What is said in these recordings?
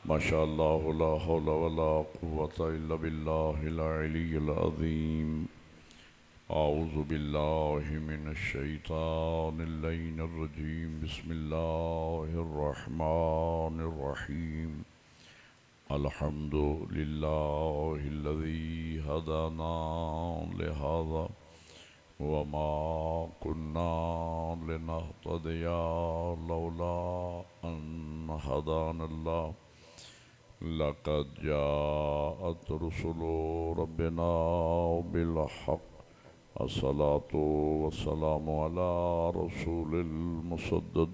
ما شاء الله لا حول ولا قوة إلا بالله العلي العظيم. أعوذ بالله من الشيطان اللعين الرجيم. بسم الله الرحمن الرحيم. الحمد لله الذي هدانا لهذا وما كنا لنهتدي لولا أن هدانا الله. لقد جاءت رسل ربنا بالحق. الصلاة والسلام على رسول المسدد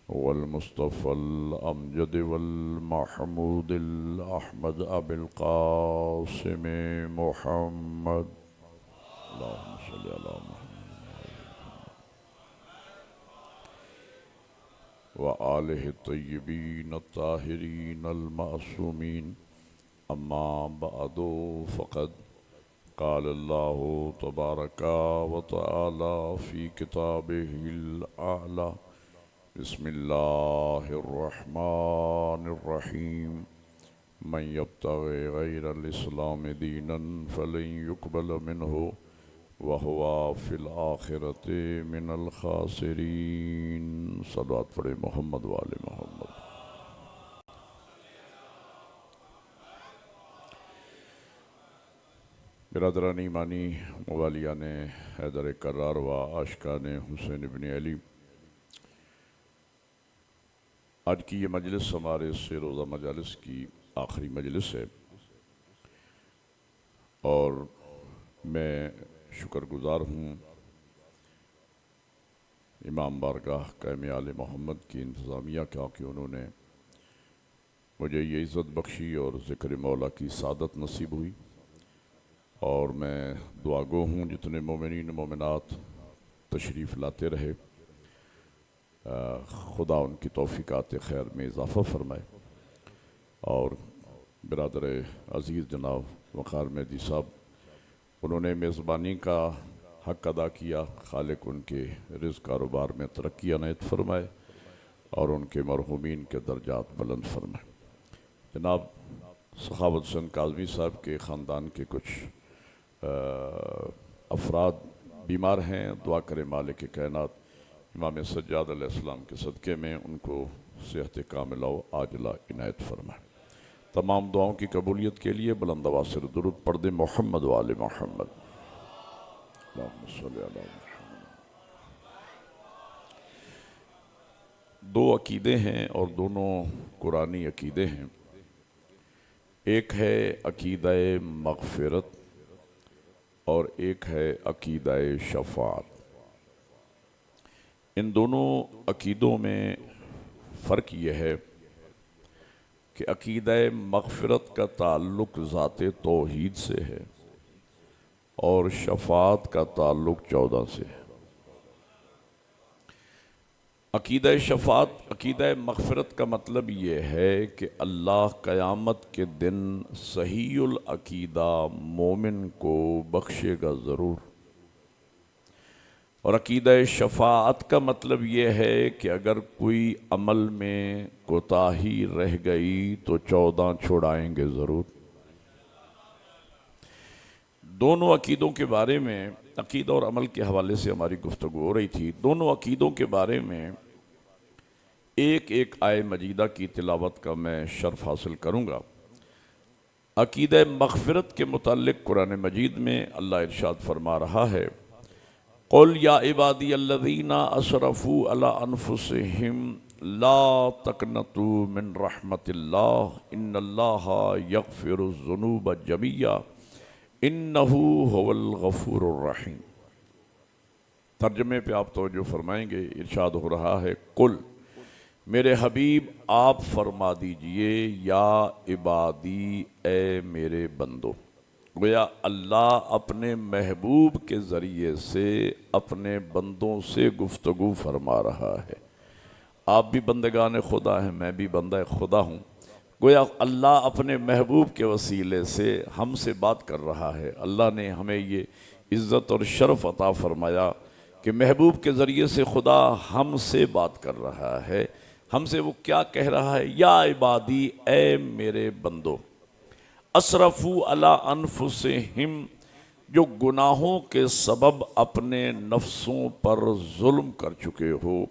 والمصطفى الأمجد والمحمود الأحمد أبي القاسم محمد. اللهم صل على محمد وآله الطيبين الطاهرين المعصومين. أما بعد فقد قال الله تبارك وتعالى في كتابه الأعلى. بسم الله الرحمن الرحيم. من يبتغي غير الإسلام دينا فلن يقبل منه وهو في الآخرة من الخاسرين. صلوات پڑھیں محمد وآل محمد. برادران ایمانی، موالیان حیدر کرار و عاشقان حسین ابن علی، آج کی یہ مجلس ہمارے اس روزہ مجالس کی آخری مجلس ہے، اور میں شکر گزار ہوں امام بارگاہ قائم آل محمد کی انتظامیہ کا کہ انہوں نے مجھے یہ عزت بخشی اور ذکر مولا کی سعادت نصیب ہوئی، اور میں دعا گو ہوں جتنے مومنین مومنات تشریف لاتے رہے، خدا ان کی توفیقات خیر میں اضافہ فرمائے. اور برادر عزیز جناب وقار مہدی صاحب، انہوں نے میزبانی کا حق ادا کیا. خالق ان کے رزق کاروبار میں ترقی عنایت فرمائے اور ان کے مرحومین کے درجات بلند فرمائے. جناب سخاوت حسین کاظمی صاحب کے خاندان کے کچھ افراد بیمار ہیں، دعا کرے مالک کائنات امام سجاد علیہ السلام کے صدقے میں ان کو صحت کاملہ و عاجلہ عنایت فرمائے. تمام دعاؤں کی قبولیت کے لیے بلند آواز سے درود پڑھ دیں محمد و آل محمد. اللہم صلی علی محمد. دو عقیدے ہیں اور دونوں قرآنی عقیدے ہیں. ایک ہے عقیدہ مغفرت اور ایک ہے عقیدہ شفاعت. ان دونوں عقیدوں میں فرق یہ ہے کہ عقیدہ مغفرت کا تعلق ذات توحید سے ہے اور شفاعت کا تعلق 14 سے ہے. عقیدہ شفاعت، عقیدہ مغفرت کا مطلب یہ ہے کہ اللہ قیامت کے دن صحیح العقیدہ مومن کو بخشے گا ضرور. اور عقیدہ شفاعت کا مطلب یہ ہے کہ اگر کوئی عمل میں کوتاہی رہ گئی تو 14 چھڑائیں گے ضرور. دونوں عقیدوں کے بارے میں، عقیدہ اور عمل کے حوالے سے ہماری گفتگو ہو رہی تھی، دونوں عقیدوں کے بارے میں ایک ایک آیہ مجیدہ کی تلاوت کا میں شرف حاصل کروں گا. عقیدہ مغفرت کے متعلق قرآن مجید میں اللہ ارشاد فرما رہا ہے: قل یا عبادی الذین اسرفوا علی انفسہم لا تقنطوا من رحمت اللہ ان اللہ یغفر الذنوب جميعا انہ هو الغفور الرحیم. ترجمے پہ آپ توجہ فرمائیں گے. ارشاد ہو رہا ہے: قل، میرے حبیب آپ فرما دیجئے، یا عبادی، اے میرے بندو. گویا اللہ اپنے محبوب کے ذریعے سے اپنے بندوں سے گفتگو فرما رہا ہے. آپ بھی بندگان خدا ہیں، میں بھی بندہ خدا ہوں. گویا اللہ اپنے محبوب کے وسیلے سے ہم سے بات کر رہا ہے. اللہ نے ہمیں یہ عزت اور شرف عطا فرمایا کہ محبوب کے ذریعے سے خدا ہم سے بات کر رہا ہے. ہم سے وہ کیا کہہ رہا ہے؟ یا عبادی، اے میرے بندو، اسرفوا علی انفسہم، جو گناہوں کے سبب اپنے نفسوں پر ظلم کر چکے ہو،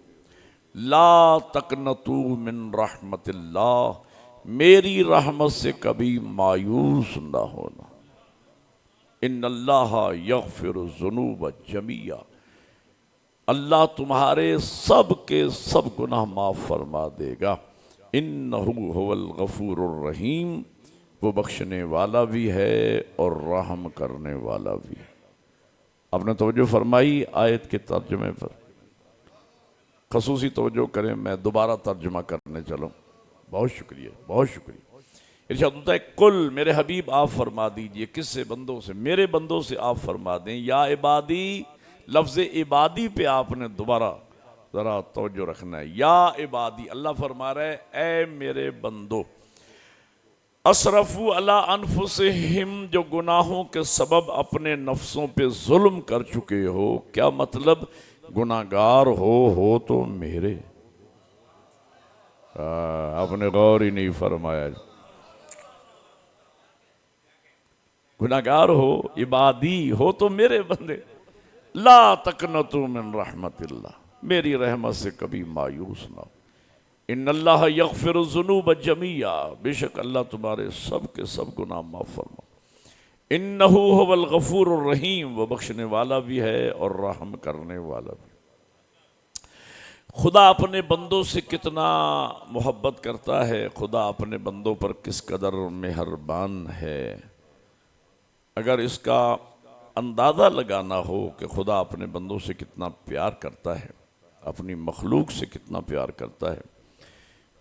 لا تقنطوا من رحمت اللہ، میری رحمت سے کبھی مایوس نہ ہونا، ان اللہ یغفر الذنوب جمیعا، اللہ تمہارے سب کے سب گناہ معاف فرما دے گا، انہ هو الغفور الرحیم، وہ بخشنے والا بھی ہے اور رحم کرنے والا بھی ہے۔ آپ نے توجہ فرمائی آیت کے ترجمے پر؟ خصوصی توجہ کریں، میں دوبارہ ترجمہ کرنے چلوں۔ بہت شکریہ، بہت شکریہ۔ ارشاد ہوتا ہے کل، میرے حبیب آپ فرما دیجئے، کس سے؟ بندوں سے، میرے بندوں سے آپ فرما دیں، یا عبادی، لفظ عبادی پہ آپ نے دوبارہ ذرا توجہ رکھنا ہے۔ یا عبادی، اللہ فرما رہا ہے اے میرے بندو، اسرفوا علی انفسہم، جو گناہوں کے سبب اپنے نفسوں پہ ظلم کر چکے ہو۔ کیا مطلب؟ گناہگار ہو تو میرے، آپ نے غور ہی نہیں فرمایا۔ گناہگار ہو، عبادی ہو تو میرے بندے، لا تقنطوا من رحمت اللہ، میری رحمت سے کبھی مایوس نہ ہو، ان اللہ یغفر الذنوب جمیعا، بے شک اللہ تمہارے سب کے سب گناہ معاف فرما، انہ هو الغفور الرحیم، وہ بخشنے والا بھی ہے اور رحم کرنے والا بھی۔ خدا اپنے بندوں سے کتنا محبت کرتا ہے، خدا اپنے بندوں پر کس قدر مہربان ہے، اگر اس کا اندازہ لگانا ہو کہ خدا اپنے بندوں سے کتنا پیار کرتا ہے، اپنی مخلوق سے کتنا پیار کرتا ہے،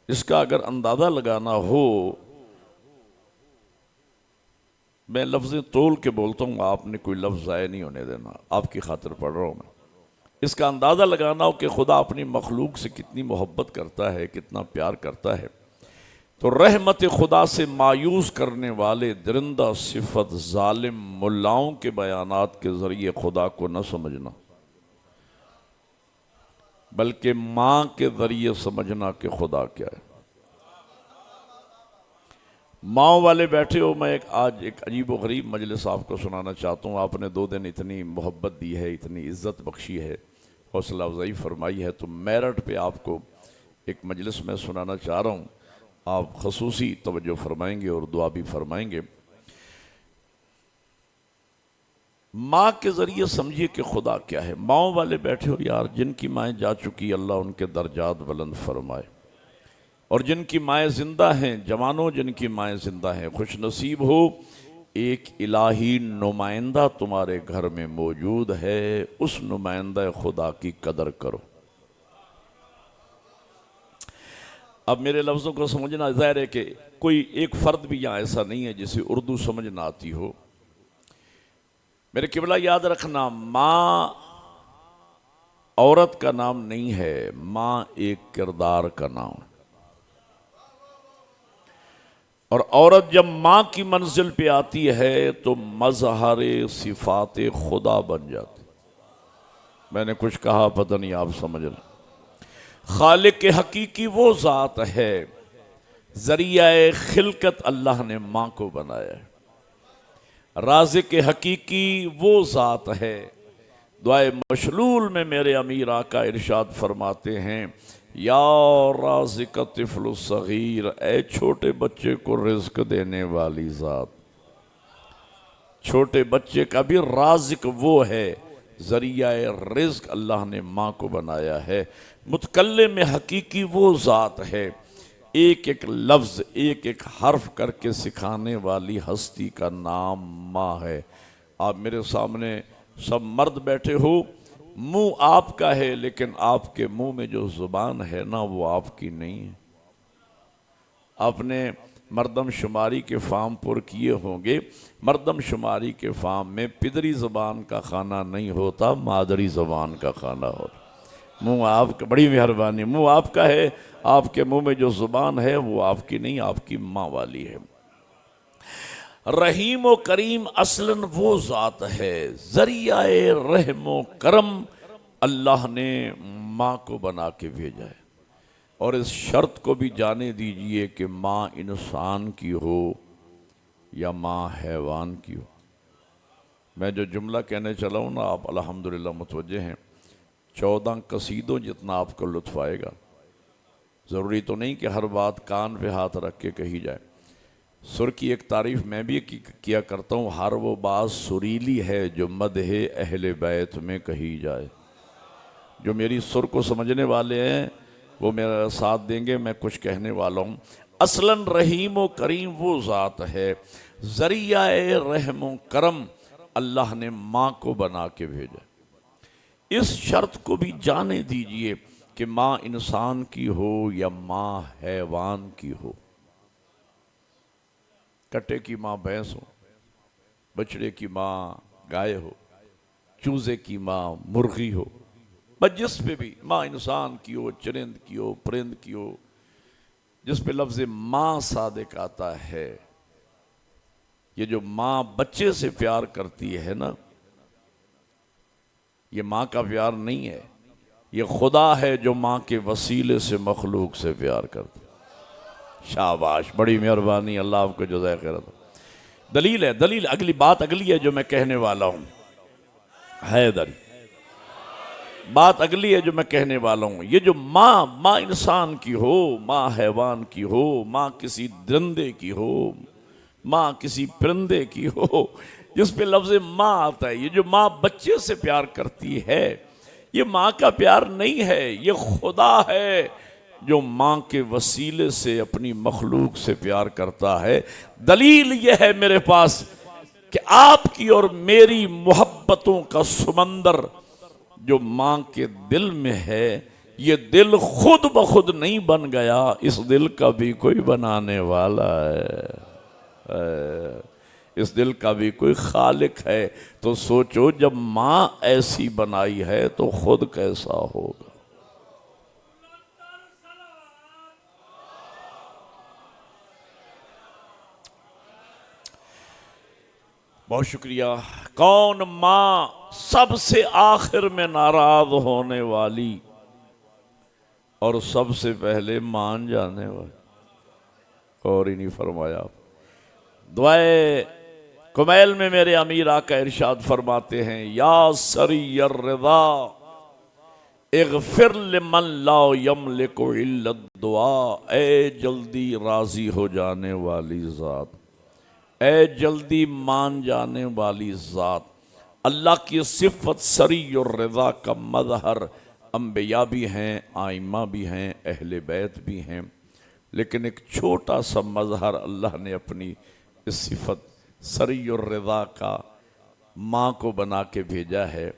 اس کا اگر اندازہ لگانا ہو، میں لفظیں تول کے بولتا ہوں، آپ نے کوئی لفظ ضائع نہیں ہونے دینا، آپ کی خاطر پڑھ رہا ہوں میں۔ اس کا اندازہ لگانا ہو کہ خدا اپنی مخلوق سے کتنی محبت کرتا ہے، کتنا پیار کرتا ہے، تو رحمت خدا سے مایوس کرنے والے درندہ صفت ظالم ملاؤں کے بیانات کے ذریعے خدا کو نہ سمجھنا، بلکہ ماں کے ذریعے سمجھنا کہ خدا کیا ہے۔ ماں والے بیٹھے ہو، میں آج ایک عجیب و غریب مجلس آپ کو سنانا چاہتا ہوں۔ آپ نے 2 دن اتنی محبت دی ہے، اتنی عزت بخشی ہے، حوصلہ افزائی فرمائی ہے، تو میرٹ پہ آپ کو ایک مجلس میں سنانا چاہ رہا ہوں، آپ خصوصی توجہ فرمائیں گے اور دعا بھی فرمائیں گے۔ ماں کے ذریعے سمجھیے کہ خدا کیا ہے۔ ماں والے بیٹھے ہو یار، جن کی مائیں جا چکی، اللہ ان کے درجات بلند فرمائے، اور جن کی مائیں زندہ ہیں، جوانوں جن کی مائیں زندہ ہیں، خوش نصیب ہو، ایک الہی نمائندہ تمہارے گھر میں موجود ہے، اس نمائندہ خدا کی قدر کرو۔ اب میرے لفظوں کو سمجھنا، ظاہر ہے کہ کوئی ایک فرد بھی یہاں ایسا نہیں ہے جسے اردو سمجھ نہ آتی ہو۔ میرے قبلہ یاد رکھنا، ماں عورت کا نام نہیں ہے، ماں ایک کردار کا نام ہے، اور عورت جب ماں کی منزل پہ آتی ہے تو مظہر صفات خدا بن جاتی۔ میں نے کچھ کہا پتہ نہیں آپ سمجھ رہے۔ خالق حقیقی وہ ذات ہے، ذریعہ خلقت اللہ نے ماں کو بنایا ہے۔ رازق حقیقی وہ ذات ہے، دعائے مشلول میں میرے امیر آقا ارشاد فرماتے ہیں، یا رازق طفل الصغیر، اے چھوٹے بچے کو رزق دینے والی ذات، چھوٹے بچے کا بھی رازق وہ ہے، ذریعہ رزق اللہ نے ماں کو بنایا ہے۔ متکلم حقیقی وہ ذات ہے، ایک ایک لفظ ایک ایک حرف کر کے سکھانے والی ہستی کا نام ماں ہے۔ آپ میرے سامنے سب مرد بیٹھے ہو، منہ آپ کا ہے، لیکن آپ کے منہ میں جو زبان ہے نا وہ آپ کی نہیں ہے۔ آپ نے مردم شماری کے فارم پر کیے ہوں گے، مردم شماری کے فارم میں پدری زبان کا کھانا نہیں ہوتا، مادری زبان کا کھانا ہوتا۔ منہ آپ کا، بڑی مہربانی، منہ آپ کا ہے، آپ کے منہ میں جو زبان ہے وہ آپ کی نہیں، آپ کی ماں والی ہے۔ رحیم و کریم اصلاً وہ ذات ہے، ذریعہ رحم و کرم اللہ نے ماں کو بنا کے بھیجا ہے۔ اور اس شرط کو بھی جانے دیجئے کہ ماں انسان کی ہو یا ماں حیوان کی ہو۔ میں جو جملہ کہنے چلا ہوں نا، آپ الحمدللہ متوجہ ہیں، 14 قصیدوں جتنا آپ کو لطف آئے گا۔ ضروری تو نہیں کہ ہر بات کان پہ ہاتھ رکھ کے کہی جائے۔ سر کی ایک تعریف میں بھی کیا کرتا ہوں، ہر وہ بات سریلی ہے جو مدح اہل بیت میں کہی جائے۔ جو میری سر کو سمجھنے والے ہیں وہ میرا ساتھ دیں گے، میں کچھ کہنے والا ہوں۔ اصلاً رحیم و کریم وہ ذات ہے، ذریعہ رحم و کرم اللہ نے ماں کو بنا کے بھیجا۔ اس شرط کو بھی جانے دیجئے کہ ماں انسان کی ہو یا ماں حیوان کی ہو۔ کٹے کی ماں بھینس ہو، بچڑے کی ماں گائے ہو، چوزے کی ماں مرغی ہو، بس جس پہ بھی ماں انسان کی ہو، چرند کی ہو، پرند کی ہو، جس پہ لفظ ماں صادق آتا ہے۔ یہ جو ماں بچے سے پیار کرتی ہے نا، یہ ماں کا پیار نہیں ہے، یہ خدا ہے جو ماں کے وسیلے سے مخلوق سے پیار کرتا ہے۔ شاباش، بڑی مہربانی، اللہ آپ کو جزائے خیر عطا۔ دلیل ہے، دلیل اگلی بات اگلی ہے جو میں کہنے والا ہوں، حیدر بات اگلی ہے جو میں کہنے والا ہوں۔ یہ جو ماں انسان کی ہو، ماں حیوان کی ہو، ماں کسی درندے کی ہو، ماں کسی پرندے کی ہو، جس پہ لفظ ماں آتا ہے، یہ جو ماں بچے سے پیار کرتی ہے، یہ ماں کا پیار نہیں ہے، یہ خدا ہے جو ماں کے وسیلے سے اپنی مخلوق سے پیار کرتا ہے۔ دلیل یہ ہے میرے پاس کہ آپ کی اور میری محبتوں کا سمندر جو ماں کے دل میں ہے، یہ دل خود بخود نہیں بن گیا، اس دل کا بھی کوئی بنانے والا ہے، اس دل کا بھی کوئی خالق ہے۔ تو سوچو جب ماں ایسی بنائی ہے تو خود کیسا ہوگا۔ بہت شکریہ۔ کون ماں سب سے آخر میں ناراض ہونے والی اور سب سے پہلے مان جانے والی؟ اور ہی نہیں فرمایا۔ دعائے کمیل میں میرے امیر آقا ارشاد فرماتے ہیں، یا سری الرضا اغفر لمن لا یملک الا الدعاء۔ اے جلدی راضی ہو جانے والی ذات، اے جلدی مان جانے والی ذات، اللہ کی صفت سری الرضا کا مظہر انبیاء بھی ہیں، آئمہ بھی ہیں، اہل بیت بھی ہیں، لیکن ایک چھوٹا سا مظہر اللہ نے اپنی اس صفت سری الرضا کا ماں کو بنا کے بھیجا ہے۔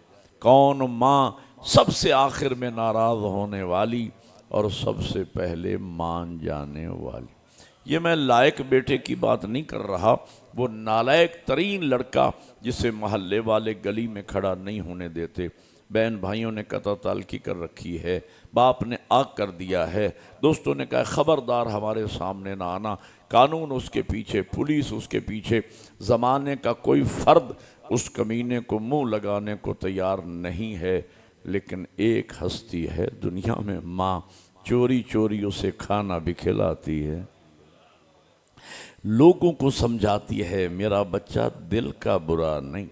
کون ماں سب سے آخر میں ناراض ہونے والی اور سب سے پہلے مان جانے والی۔ یہ میں لائق بیٹے کی بات نہیں کر رہا، وہ نالائق ترین لڑکا جسے محلے والے گلی میں کھڑا نہیں ہونے دیتے، بہن بھائیوں نے قطع تعلقی کر رکھی ہے، باپ نے آگ کر دیا ہے، دوستوں نے کہا خبردار ہمارے سامنے نہ آنا، قانون اس کے پیچھے، پولیس اس کے پیچھے، زمانے کا کوئی فرد اس کمینے کو منہ لگانے کو تیار نہیں ہے، لیکن ایک ہستی ہے دنیا میں، ماں، چوری چوری اسے کھانا بھی کھلاتی ہے، لوگوں کو سمجھاتی ہے میرا بچہ دل کا برا نہیں۔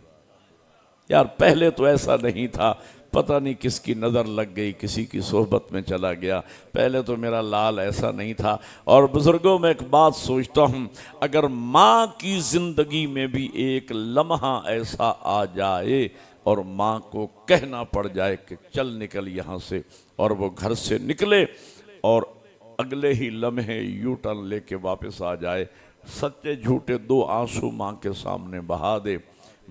یار پہلے تو ایسا نہیں تھا، پتہ نہیں کس کی نظر لگ گئی، کسی کی صحبت میں چلا گیا، پہلے تو میرا لال ایسا نہیں تھا۔ اور بزرگوں میں ایک بات سوچتا ہوں، اگر ماں کی زندگی میں بھی ایک لمحہ ایسا آ جائے اور ماں کو کہنا پڑ جائے کہ چل نکل یہاں سے، اور وہ گھر سے نکلے اور اگلے ہی لمحے یو ٹرن لے کے واپس آ جائے، سچے جھوٹے 2 آنسو ماں کے سامنے بہا دے،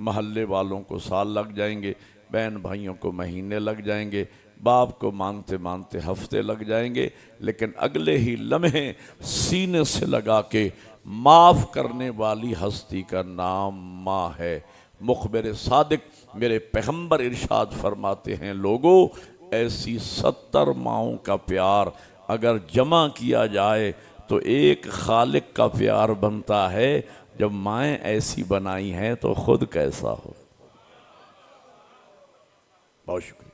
محلے والوں کو سال لگ جائیں گے، بہن بھائیوں کو مہینے لگ جائیں گے، باپ کو مانتے مانتے ہفتے لگ جائیں گے، لیکن اگلے ہی لمحے سینے سے لگا کے معاف کرنے والی ہستی کا نام ماں ہے۔ مخبر صادق میرے پیغمبر ارشاد فرماتے ہیں، لوگوں ایسی 70 ماؤں کا پیار اگر جمع کیا جائے تو ایک خالق کا پیار بنتا ہے، جب مائیں ایسی بنائی ہیں تو خود کیسا ہو۔ بہت شکریہ۔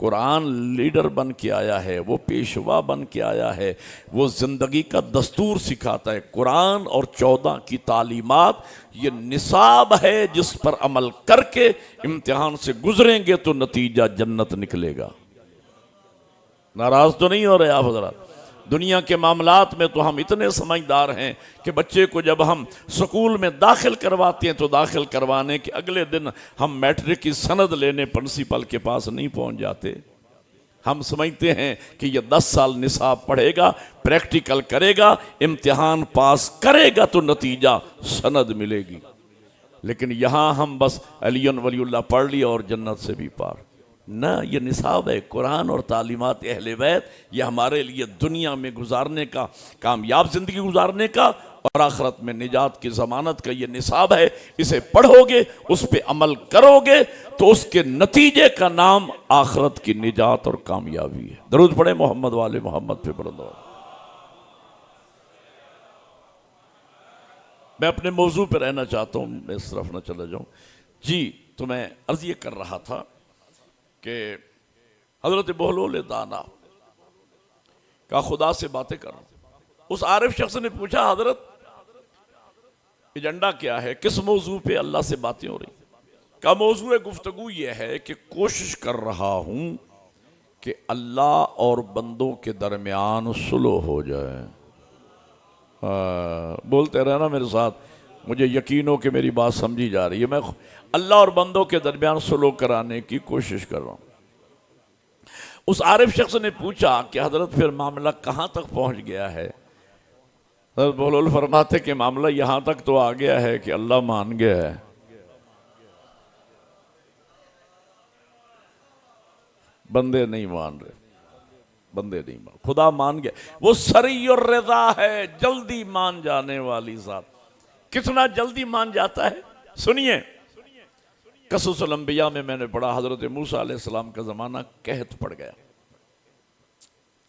قرآن لیڈر بن کے آیا ہے، وہ پیشوا بن کے آیا ہے، وہ زندگی کا دستور سکھاتا ہے۔ قرآن اور 14 کی تعلیمات یہ نصاب ہے جس پر عمل کر کے امتحان سے گزریں گے تو نتیجہ جنت نکلے گا۔ ناراض تو نہیں ہو رہے آپ حضرات؟ دنیا کے معاملات میں تو ہم اتنے سمجھدار ہیں کہ بچے کو جب ہم سکول میں داخل کرواتے ہیں تو داخل کروانے کے اگلے دن ہم میٹرک کی سند لینے پرنسپل کے پاس نہیں پہنچ جاتے۔ ہم سمجھتے ہیں کہ یہ 10 سال نصاب پڑھے گا، پریکٹیکل کرے گا، امتحان پاس کرے گا تو نتیجہ سند ملے گی۔ لیکن یہاں ہم بس علی ولی اللہ پڑھ لیا اور جنت سے بھی پار۔ نہ، یہ نصاب ہے قرآن اور تعلیمات اہل بیت، یہ ہمارے لیے دنیا میں گزارنے کا، کامیاب زندگی گزارنے کا اور آخرت میں نجات کی ضمانت کا یہ نصاب ہے۔ اسے پڑھو گے، اس پہ عمل کرو گے تو اس کے نتیجے کا نام آخرت کی نجات اور کامیابی ہے۔ درود پڑھیں محمد والے محمد پہ بلند آواز۔ میں اپنے موضوع پہ رہنا چاہتا ہوں، میں اس طرف نہ چلا جاؤں۔ جی، تو میں عرض یہ کر رہا تھا کہ حضرت بہلول دانا کا خدا سے باتیں کر رہا ہوں۔ اس عارف شخص نے پوچھا حضرت ایجنڈا کیا ہے، کس موضوع پہ اللہ سے باتیں ہو رہی؟ کا موضوع گفتگو یہ ہے کہ کوشش کر رہا ہوں کہ اللہ اور بندوں کے درمیان صلح ہو جائے۔ بولتے رہنا میرے ساتھ، مجھے یقین ہو کہ میری بات سمجھی جا رہی ہے۔ میں اللہ اور بندوں کے درمیان صلح کرانے کی کوشش کر رہا ہوں۔ اس عارف شخص نے پوچھا کہ حضرت پھر معاملہ کہاں تک پہنچ گیا ہے؟ حضرت بہلول فرماتے کہ معاملہ یہاں تک تو آ گیا ہے کہ اللہ مان گیا ہے۔ بندے نہیں مان رہے، بندے نہیں مان، خدا مان گیا۔ وہ سری الرضا ہے، جلدی مان جانے والی ذات۔ کتنا جلدی مان جاتا ہے سنیے۔ قصص الانبیاء میں نے پڑھا، حضرت موسیٰ علیہ السلام کا زمانہ قحط پڑ گیا،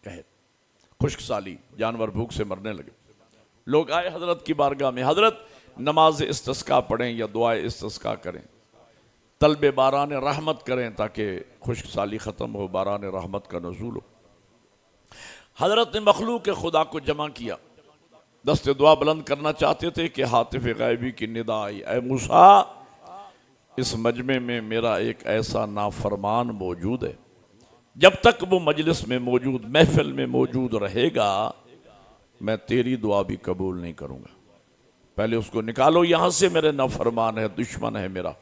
قحط، خشک سالی، جانور بھوک سے مرنے لگے۔ لوگ آئے حضرت کی بارگاہ میں، حضرت نماز استسقاء پڑھیں یا دعائے استسقاء کریں، طلب باران رحمت کریں تاکہ خشک سالی ختم ہو، باران رحمت کا نزول ہو۔ حضرت نے مخلوق خدا کو جمع کیا، دست دعا بلند کرنا چاہتے تھے کہ ہاتف غیبی کی ندا آئی، اے موسیٰ، اس مجمع میں میرا ایک ایسا نافرمان موجود ہے، جب تک وہ مجلس میں موجود، محفل میں موجود رہے گا میں تیری دعا بھی قبول نہیں کروں گا۔ پہلے اس کو نکالو یہاں سے، میرے نافرمان ہے، دشمن ہے میرا،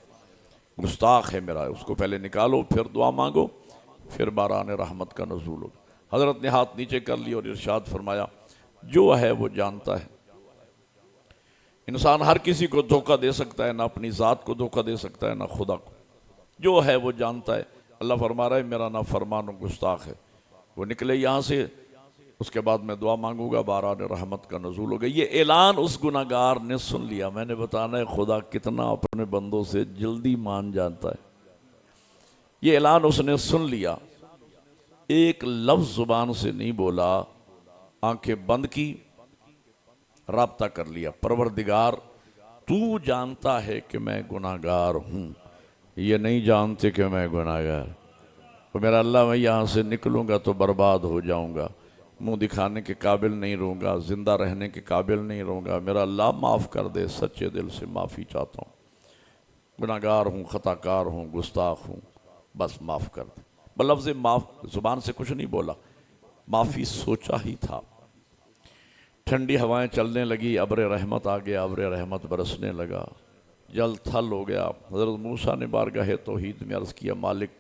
گستاخ ہے میرا، اس کو پہلے نکالو، پھر دعا مانگو، پھر باران رحمت کا نزول ہوگا۔ حضرت نے ہاتھ نیچے کر لی اور ارشاد فرمایا، جو ہے وہ جانتا ہے۔ انسان ہر کسی کو دھوکہ دے سکتا ہے، نہ اپنی ذات کو دھوکہ دے سکتا ہے، نہ خدا کو۔ جو ہے وہ جانتا ہے۔ اللہ فرما رہا ہے میرا نافرمان و گستاخ ہے، وہ نکلے یہاں سے، اس کے بعد میں دعا مانگوں گا، باران رحمت کا نزول ہوگا۔ یہ اعلان اس گناہگار نے سن لیا۔ میں نے بتانا ہے خدا کتنا اپنے بندوں سے جلدی مان جانتا ہے۔ یہ اعلان اس نے سن لیا، ایک لفظ زبان سے نہیں بولا، آنکھیں بند کی، رابطہ کر لیا، پروردگار تو جانتا ہے کہ میں گناہگار ہوں، یہ نہیں جانتے کہ میں گناہگار، تو میرا اللہ میں یہاں سے نکلوں گا تو برباد ہو جاؤں گا، منہ دکھانے کے قابل نہیں رہوں گا، زندہ رہنے کے قابل نہیں رہوں گا، میرا اللہ معاف کر دے، سچے دل سے معافی چاہتا ہوں، گناہگار ہوں، خطا کار ہوں، گستاخ ہوں، بس معاف کر دے۔ بلفظ معاف زبان سے کچھ نہیں بولا، معافی سوچا ہی تھا۔ ٹھنڈی ہوائیں چلنے لگی، ابر رحمت آ گیا، ابر رحمت برسنے لگا، جل تھل ہو گیا۔ حضرت موسیٰ نے بارگاہ توحید میں عرض کیا، مالک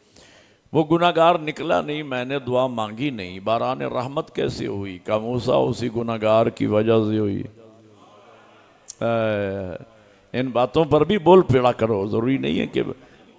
وہ گناہگار نکلا نہیں، میں نے دعا مانگی نہیں، باران رحمت کیسے ہوئی؟ کہا موسیٰ اسی گناہگار کی وجہ سے ہوئی۔ ان باتوں پر بھی بول پڑا کرو، ضروری نہیں ہے کہ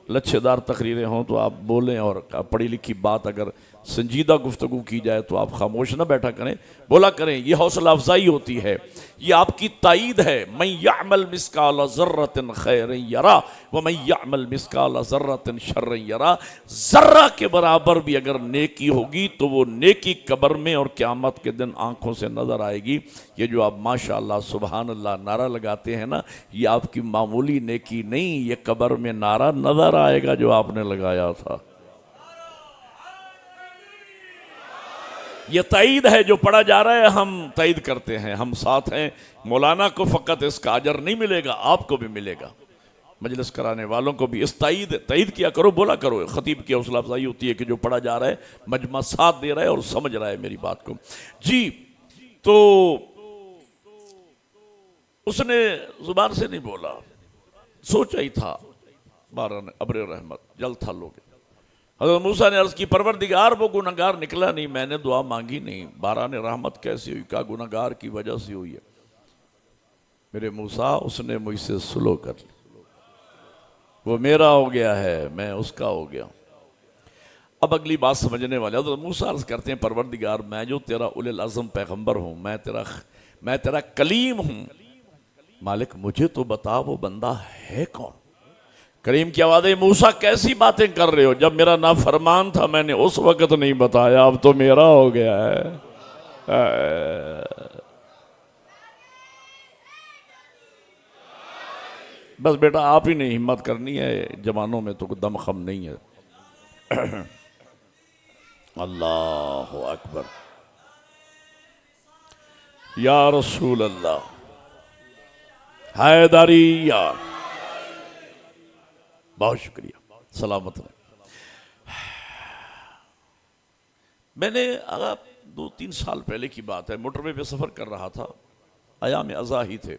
لچھے دار تقریریں ہوں تو آپ بولیں، اور پڑھی لکھی بات اگر سنجیدہ گفتگو کی جائے تو آپ خاموش نہ بیٹھا کریں، بولا کریں۔ یہ حوصلہ افزائی ہوتی ہے، یہ آپ کی تائید ہے۔ من یعمل مثقال ذرۃ خیر یرا ومن یعمل مثقال ذرۃ شر یرا۔ ذرہ کے برابر بھی اگر نیکی ہوگی تو وہ نیکی قبر میں اور قیامت کے دن آنکھوں سے نظر آئے گی۔ یہ جو آپ ماشاءاللہ سبحان اللہ نعرہ لگاتے ہیں نا، یہ آپ کی معمولی نیکی نہیں، یہ قبر میں نعرہ نظر آئے گا جو آپ نے لگایا تھا۔ یہ تائید ہے جو پڑھا جا رہا ہے، ہم تائید کرتے ہیں، ہم ساتھ ہیں۔ مولانا کو فقط اس کا اجر نہیں ملے گا، آپ کو بھی ملے گا، مجلس کرانے والوں کو بھی۔ اس تائید کیا کرو، بولا کرو۔ خطیب کی حوصلہ افزائی ہوتی ہے کہ جو پڑھا جا رہا ہے مجمع ساتھ دے رہا ہے اور سمجھ رہا ہے میری بات کو۔ جی تو اس نے زبان سے نہیں بولا، سوچا ہی تھا، باران ابر رحمت جل تھا لوگ۔ حضرت موسیٰ نے عرض کی پروردگار وہ گناہگار نکلا نہیں، میں نے دعا مانگی نہیں، باران رحمت کیسی ہوئی؟ کہا گناہگار کی وجہ سے ہوئی ہے۔ میرے موسیٰ اس نے مجھ سے سلو کر لی، وہ میرا ہو گیا ہے، میں اس کا ہو گیا۔ اب اگلی بات سمجھنے والے حضرت موسیٰ عرض کرتے ہیں پروردگار میں جو تیرا اولی العزم پیغمبر ہوں، میں تیرا کلیم ہوں، مالک مجھے تو بتا وہ بندہ ہے کون؟ کریم کی آواز ہے موسیٰ کیسی باتیں کر رہے ہو؟ جب میرا نافرمان تھا میں نے اس وقت نہیں بتایا، اب تو میرا ہو گیا ہے۔ بس بیٹا آپ ہی نے ہمت کرنی ہے، جوانوں میں تو دم خم نہیں ہے۔ اللہ اکبر، یا رسول اللہ، حیدریہ، بہت شکریہ، سلامت رہے۔ میں نے 2-3 سال پہلے کی بات ہے، موٹر وے پہ سفر کر رہا تھا، ایام ازاں ہی تھے،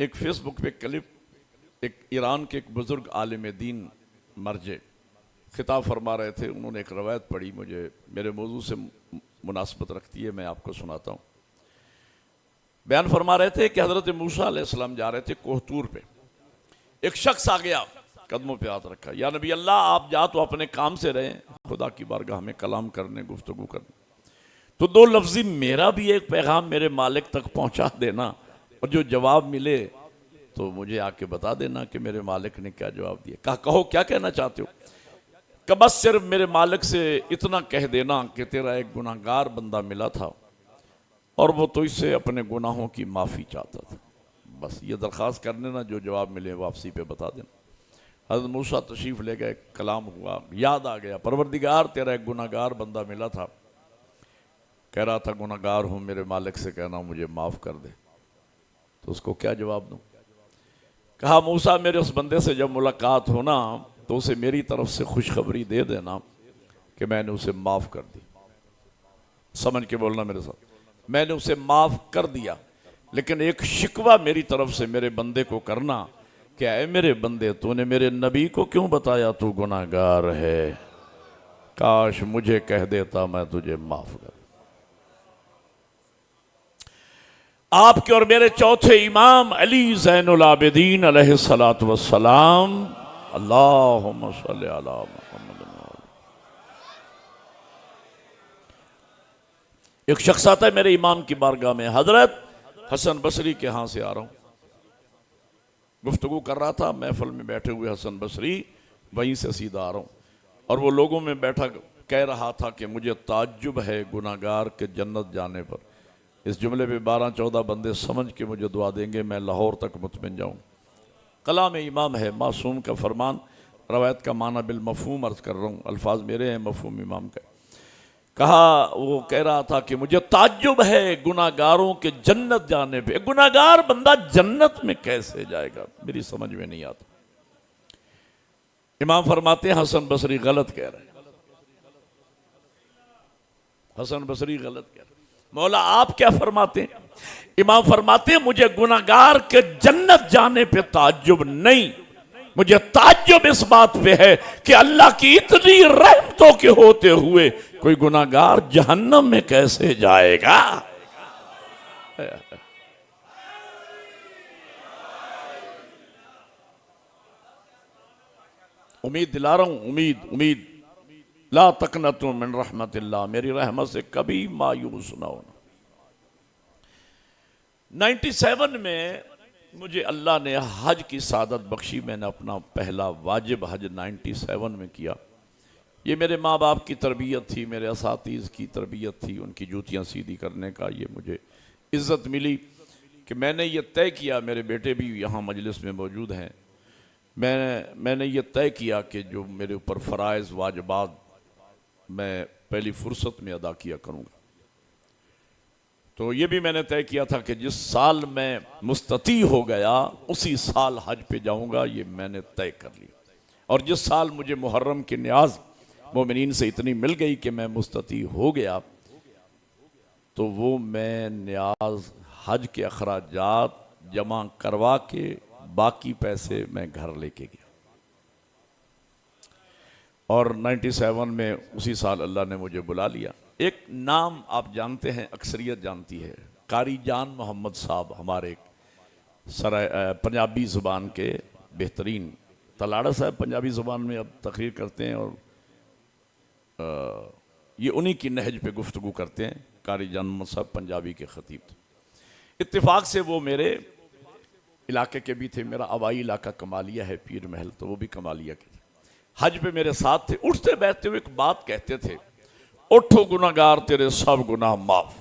ایک فیس بک پہ کلپ، ایک ایران کے ایک بزرگ عالم دین مرجع خطاب فرما رہے تھے۔ انہوں نے ایک روایت پڑھی، مجھے میرے موضوع سے مناسبت رکھتی ہے، میں آپ کو سناتا ہوں۔ بیان فرما رہے تھے کہ حضرت موسیٰ علیہ السلام جا رہے تھے کوہ طور پہ، ایک شخص آ گیا، قدموں پہ ہاتھ رکھا، یا نبی اللہ آپ جا تو اپنے کام سے رہیں، خدا کی بارگاہ میں کلام کرنے، گفتگو کرنے، تو 2 لفظی میرا بھی ایک پیغام میرے مالک تک پہنچا دینا، اور جو جواب ملے تو مجھے آ کے بتا دینا کہ میرے مالک نے کیا جواب دیا۔ کہا کہو کیا کہنا چاہتے ہو؟ کہ بس صرف میرے مالک سے اتنا کہہ دینا کہ تیرا ایک گناہگار بندہ ملا تھا اور وہ تو اس سے اپنے گناہوں کی معافی چاہتا تھا، بس یہ درخواست کر دینا، جو جواب ملے واپسی پہ بتا دینا۔ حضرت موسیٰ تشریف لے گئے، کلام ہوا، یاد آ گیا پروردگار تیرا ایک گناہگار بندہ ملا تھا، کہہ رہا تھا گناہگار ہوں، میرے مالک سے کہنا مجھے معاف کر دے، تو اس کو کیا جواب دوں؟ کہا موسیٰ میرے اس بندے سے جب ملاقات ہونا تو اسے میری طرف سے خوشخبری دے دینا کہ میں نے اسے معاف کر دی۔ سمجھ کے بولنا میرے ساتھ، میں نے اسے معاف کر دیا، لیکن ایک شکوہ میری طرف سے میرے بندے کو کرنا کہ اے میرے بندے تو نے میرے نبی کو کیوں بتایا تو گناہگار ہے؟ کاش مجھے کہہ دیتا میں تجھے معاف کر۔ آپ کے اور میرے چوتھے امام علی زین العابدین علیہ السلام، اللہم صلی علی محمد۔ ایک شخص آتا ہے میرے امام کی بارگاہ میں، حضرت حسن بصری کے ہاں سے آ رہا ہوں، گفتگو کر رہا تھا، محفل میں بیٹھے ہوئے حسن بصری وہیں سے سیدھا آ رہا ہوں، اور وہ لوگوں میں بیٹھا کہہ رہا تھا کہ مجھے تعجب ہے گناہگار کے جنت جانے پر۔ اس جملے پہ 12-14 بندے سمجھ کے مجھے دعا دیں گے، میں لاہور تک مطمئن جاؤں۔ کلام امام ہے، معصوم کا فرمان، روایت کا معنی بالمفہوم عرض کر رہا ہوں، الفاظ میرے ہیں، مفہوم امام کا۔ کہا وہ کہہ رہا تھا کہ مجھے تعجب ہے گناہگاروں کے جنت جانے پہ، گناہگار بندہ جنت میں کیسے جائے گا؟ میری سمجھ میں نہیں آتا۔ امام فرماتے ہیں حسن بصری غلط کہہ رہے ہیں، حسن بصری غلط کہہ رہے ہیں۔ مولا آپ کیا فرماتے ہیں؟ امام فرماتے ہیں مجھے گناہگار کے جنت جانے پہ تعجب نہیں، مجھے تعجب اس بات پہ ہے کہ اللہ کی اتنی رحمتوں کے ہوتے ہوئے کوئی گناہگار جہنم میں کیسے جائے گا؟ امید دلا رہا ہوں، امید لا تقنطوا من رحمت اللہ، میری رحمت سے کبھی مایوس نہ ہونا۔ 97 میں مجھے اللہ نے حج کی سعادت بخشی، میں نے اپنا پہلا واجب حج 97 میں کیا۔ یہ میرے ماں باپ کی تربیت تھی، میرے اساتذہ کی تربیت تھی، ان کی جوتیاں سیدھی کرنے کا یہ مجھے عزت ملی کہ میں نے یہ طے کیا، میرے بیٹے بھی یہاں مجلس میں موجود ہیں، میں نے یہ طے کیا کہ جو میرے اوپر فرائض واجبات میں پہلی فرصت میں ادا کیا کروں گا۔ تو یہ بھی میں نے طے کیا تھا کہ جس سال میں مستطیع ہو گیا اسی سال حج پہ جاؤں گا، یہ میں نے طے کر لیا۔ اور جس سال مجھے محرم کی نیاز مومنین سے اتنی مل گئی کہ میں مستطیع ہو گیا، تو وہ میں نیاز حج کے اخراجات جمع کروا کے باقی پیسے میں گھر لے کے گیا۔ اور 97 میں اسی سال اللہ نے مجھے بلا لیا۔ ایک نام آپ جانتے ہیں، اکثریت جانتی ہے، قاری جان محمد صاحب، ہمارے پنجابی زبان کے بہترین تلاڑا صاحب پنجابی زبان میں اب تقریر کرتے ہیں، اور یہ انہی کی نہج پہ گفتگو کرتے ہیں۔ قاری جان محمد صاحب پنجابی کے خطیب تھے۔ اتفاق سے وہ میرے علاقے کے بھی تھے، میرا آبائی علاقہ کمالیہ ہے، پیر محل، تو وہ بھی کمالیہ کے تھے۔ حج پہ میرے ساتھ تھے، اٹھتے بیٹھتے ہوئے ایک بات کہتے تھے، اٹھو گناہگار تیرے سب گناہ معاف۔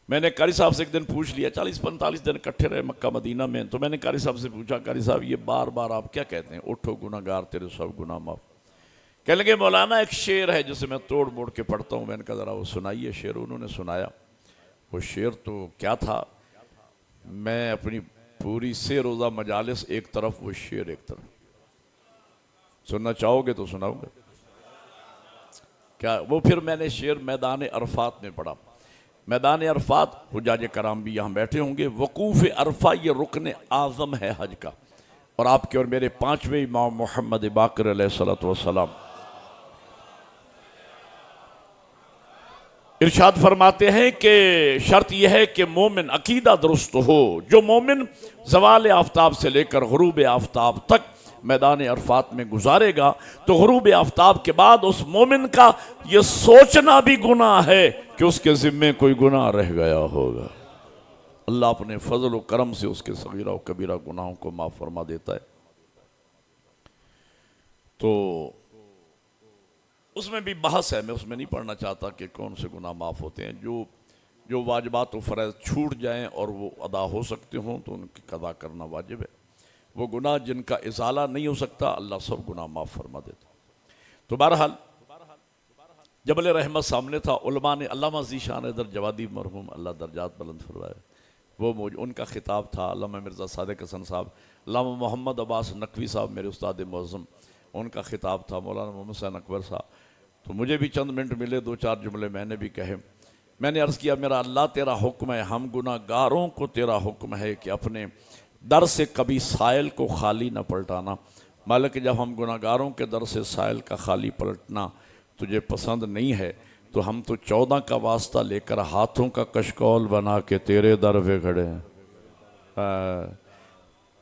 میں نے قاری صاحب سے ایک دن پوچھ لیا، 40-45 دن اکٹھے رہے مکہ مدینہ میں، تو میں نے قاری صاحب سے پوچھا، قاری صاحب یہ بار بار آپ کیا کہتے ہیں، اٹھو گناہگار تیرے سب گناہ معاف؟ کہنے لگے مولانا ایک شعر ہے جسے میں توڑ موڑ کے پڑھتا ہوں۔ میں نے کہا ذرا وہ سنائیے شعر۔ انہوں نے سنایا۔ وہ شعر تو کیا تھا، میں اپنی پوری 6 روزہ مجالس ایک طرف، وہ شعر ایک طرف۔ سننا چاہو گے تو سناؤں گا کیا؟ وہ پھر میں نے شعر میدان عرفات میں پڑھا۔ میدان عرفات، حجاج کرام بھی یہاں بیٹھے ہوں گے، وقوف عرفہ یہ رکن اعظم ہے حج کا، اور آپ کے اور میرے 5ویں امام محمد باقر علیہ السلام ارشاد فرماتے ہیں کہ شرط یہ ہے کہ مومن عقیدہ درست ہو۔ جو مومن زوال آفتاب سے لے کر غروب آفتاب تک میدان عرفات میں گزارے گا، تو غروب آفتاب کے بعد اس مومن کا یہ سوچنا بھی گناہ ہے کہ اس کے ذمے کوئی گناہ رہ گیا ہوگا۔ اللہ اپنے فضل و کرم سے اس کے صغیرہ و کبیرہ گناہوں کو معاف فرما دیتا ہے۔ تو اس میں بھی بحث ہے، میں اس میں نہیں پڑھنا چاہتا کہ کون سے گناہ معاف ہوتے ہیں۔ جو واجبات و فرائض چھوٹ جائیں اور وہ ادا ہو سکتے ہوں تو ان کی قضا کرنا واجب ہے۔ وہ گناہ جن کا ازالہ نہیں ہو سکتا، اللہ سب گناہ معاف فرما دیتا۔ تو بہرحال جبل رحمت سامنے تھا، علماء نے، علامہ ذیشان حیدر جوادی مرحوم اللہ درجات بلند فرمائے، وہ ان کا خطاب تھا، علامہ مرزا صادق حسن صاحب، علامہ محمد عباس نقوی صاحب میرے استاد معظم، ان کا خطاب تھا، مولانا محمد حسین اکبر صاحب۔ تو مجھے بھی چند منٹ ملے، 2-4 جملے میں نے بھی کہے۔ میں نے عرض کیا، میرا اللہ تیرا حکم ہے، ہم گناہ گاروں کو تیرا حکم ہے کہ اپنے در سے کبھی سائل کو خالی نہ پلٹانا۔ مالک جب ہم گناہ گاروں کے در سے سائل کا خالی پلٹنا تجھے پسند نہیں ہے، تو ہم تو 14 کا واسطہ لے کر ہاتھوں کا کشکول بنا کے تیرے در پہ کھڑے ہیں۔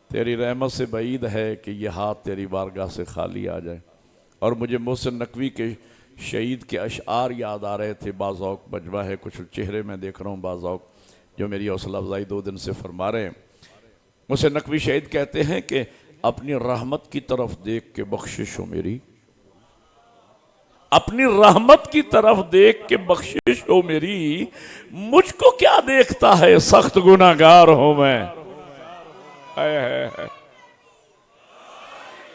تیری رحمت سے بعید ہے کہ یہ ہاتھ تیری بارگاہ سے خالی آ جائے۔ اور مجھے محسن نقوی کے شہید کے اشعار یاد آ رہے تھے، بعض اوق مجمع ہے، کچھ چہرے میں دیکھ رہا ہوں بعض اوق جو میری حوصلہ افزائی 2 دن سے فرما رہے ہیں۔ محسن نقوی شہید کہتے ہیں کہ اپنی رحمت کی طرف دیکھ کے بخشش ہو میری، اپنی رحمت کی طرف دیکھ کے بخشش ہو میری، مجھ کو کیا دیکھتا ہے سخت گناہگار ہوں میں۔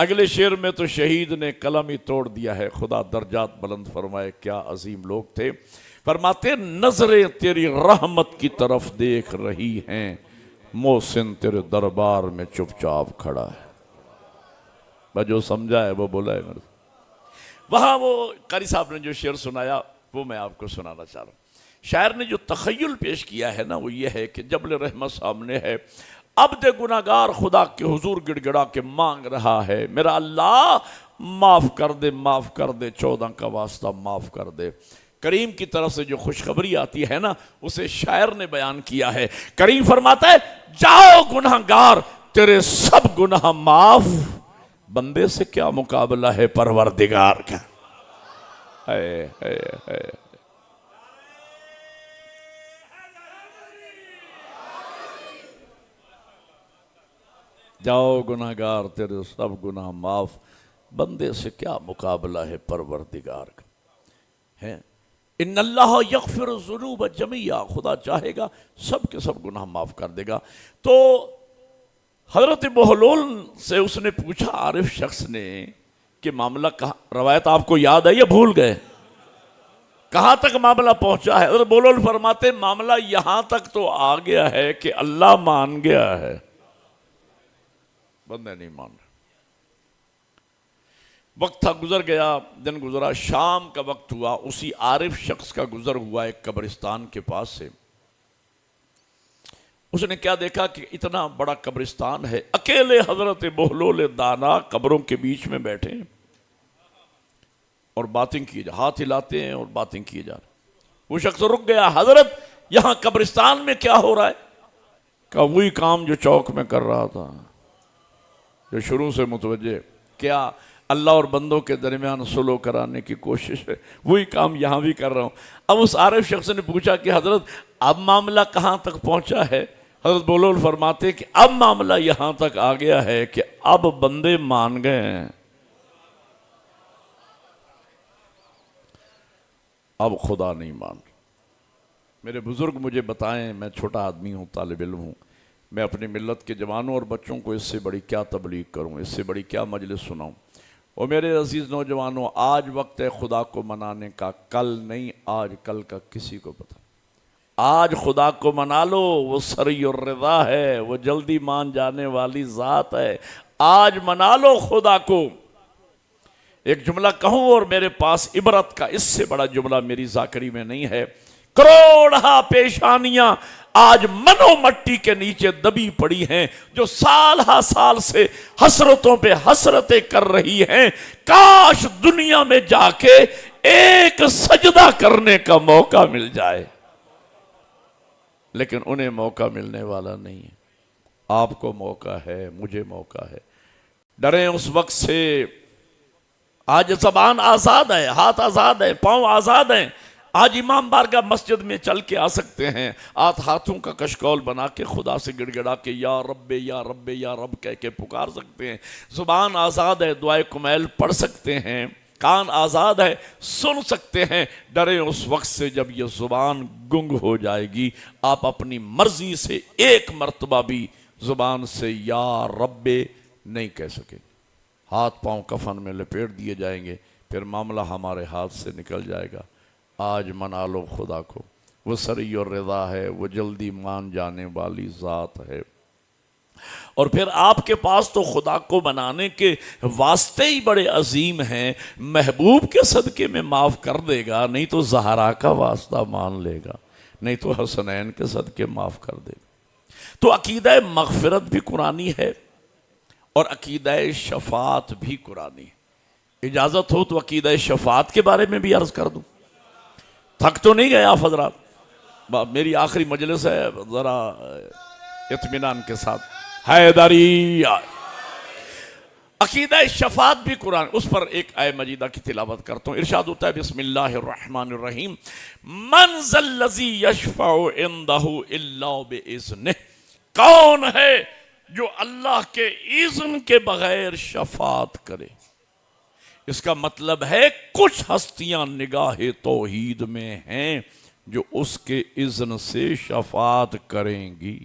اگلے شعر میں تو شہید نے قلم ہی توڑ دیا ہے، خدا درجات بلند فرمائے، کیا عظیم لوگ تھے۔ فرماتے نظریں تیری رحمت کی طرف دیکھ رہی ہیں، محسن تیرے دربار میں چپ چاپ کھڑا ہے۔ میں جو سمجھا ہے وہ بولا ہے میرے۔ وہاں وہ قاری صاحب نے جو شعر سنایا وہ میں آپ کو سنانا چاہ رہا ہوں۔ شاعر نے جو تخیل پیش کیا ہے نا، وہ یہ ہے کہ جبل رحمت سامنے ہے، عبد گناہگار خدا کے حضور گڑ گڑا کے مانگ رہا ہے، میرا اللہ معاف کر دے، معاف کر دے، 14 کا واسطہ معاف کر دے۔ کریم کی طرف سے جو خوشخبری آتی ہے نا، اسے شاعر نے بیان کیا ہے۔ کریم فرماتا ہے، جاؤ گناہگار تیرے سب گناہ معاف، بندے سے کیا مقابلہ ہے پروردگار کا۔ جاؤ گناہگار تیرے سب گناہ معاف، بندے سے کیا مقابلہ ہے پروردگار کا ہے۔ ان اللہ یغفر الذنوب جمیعا، خدا چاہے گا سب کے سب گناہ معاف کر دے گا۔ تو حضرت بہلول سے اس نے پوچھا، عارف شخص نے، کہ معاملہ کہاں، روایت آپ کو یاد ہے یا بھول گئے؟ کہاں تک معاملہ پہنچا ہے؟ حضرت بولول فرماتے معاملہ یہاں تک تو آ گیا ہے کہ اللہ مان گیا ہے، بندے نہیں مان رہے۔ وقت تھا، گزر گیا، دن گزرا، شام کا وقت ہوا، اسی عارف شخص کا گزر ہوا ایک قبرستان کے پاس سے۔ اس نے کیا دیکھا کہ اتنا بڑا قبرستان ہے، اکیلے حضرت بہلول دانا قبروں کے بیچ میں بیٹھے ہیں اور باتیں کیے جا، ہاتھ ہلاتے ہیں اور باتیں کیے جا رہے۔ وہ شخص رک گیا، حضرت یہاں قبرستان میں کیا ہو رہا ہے؟ کہا وہی کام جو چوک میں کر رہا تھا، جو شروع سے متوجہ، کیا اللہ اور بندوں کے درمیان صلح کرانے کی کوشش ہے، وہی کام یہاں بھی کر رہا ہوں۔ اب اس عارف شخص نے پوچھا کہ حضرت اب معاملہ کہاں تک پہنچا ہے؟ حضرت بولول فرماتے کہ اب معاملہ یہاں تک آ گیا ہے کہ اب بندے مان گئے ہیں، اب خدا نہیں مان رہا۔ میرے بزرگ مجھے بتائیں، میں چھوٹا آدمی ہوں، طالب علم ہوں، میں اپنی ملت کے جوانوں اور بچوں کو اس سے بڑی کیا تبلیغ کروں، اس سے بڑی کیا مجلس سناؤں۔ اور میرے عزیز نوجوانوں، آج وقت ہے خدا کو منانے کا، کل نہیں، آج کل کا کسی کو پتہ۔ آج خدا کو منا لو، وہ سری الرضا ہے، وہ جلدی مان جانے والی ذات ہے۔ آج منا لو خدا کو۔ ایک جملہ کہوں اور میرے پاس عبرت کا اس سے بڑا جملہ میری ذاکری میں نہیں ہے۔ کروڑہ پیشانیاں آج منو مٹی کے نیچے دبی پڑی ہیں، جو سال ہا سال سے حسرتوں پہ حسرتیں کر رہی ہیں، کاش دنیا میں جا کے ایک سجدہ کرنے کا موقع مل جائے، لیکن انہیں موقع ملنے والا نہیں ہے۔ آپ کو موقع ہے، مجھے موقع ہے، ڈریں اس وقت سے۔ آج زبان آزاد ہے، ہاتھ آزاد ہے، پاؤں آزاد ہیں۔ آج امام بارگاہ مسجد میں چل کے آ سکتے ہیں، آج ہاتھوں کا کشکول بنا کے خدا سے گڑ گڑا کے یا رب یا رب یا رب کہہ کے پکار سکتے ہیں۔ زبان آزاد ہے، دعائے کمیل پڑھ سکتے ہیں، کان آزاد ہے، سن سکتے ہیں۔ ڈریں اس وقت سے جب یہ زبان گنگ ہو جائے گی، آپ اپنی مرضی سے ایک مرتبہ بھی زبان سے یا رب نہیں کہہ سکیں۔ ہاتھ پاؤں کفن میں لپیٹ دیے جائیں گے، پھر معاملہ ہمارے ہاتھ سے نکل جائے گا۔ آج منا لو خدا کو، وہ سری اور رضا ہے، وہ جلدی مان جانے والی ذات ہے۔ اور پھر آپ کے پاس تو خدا کو منانے کے واسطے ہی بڑے عظیم ہیں، محبوب کے صدقے میں معاف کر دے گا، نہیں تو زہرا کا واسطہ مان لے گا، نہیں تو حسنین کے صدقے معاف کر دے گا۔ تو عقیدہ مغفرت بھی قرآنی ہے اور عقیدہ شفاعت بھی قرآنی ہے۔ اجازت ہو تو عقیدہ شفاعت کے بارے میں بھی عرض کر دوں۔ تھک تو نہیں گئے آپ حضرات؟ میری آخری مجلس ہے، ذرا اطمینان کے ساتھ حیدری۔ عقیدہ شفاعت بھی قرآن، اس پر ایک آیہ مجیدہ کی تلاوت کرتا ہوں۔ ارشاد ہوتا ہے بسم اللہ الرحمن الرحیم، من ذا الذی یشفع عندہ الا باذنہ، کون ہے جو اللہ کے اذن کے بغیر شفاعت کرے؟ اس کا مطلب ہے کچھ ہستیاں نگاہ توحید میں ہیں جو اس کے اذن سے شفاعت کریں گی۔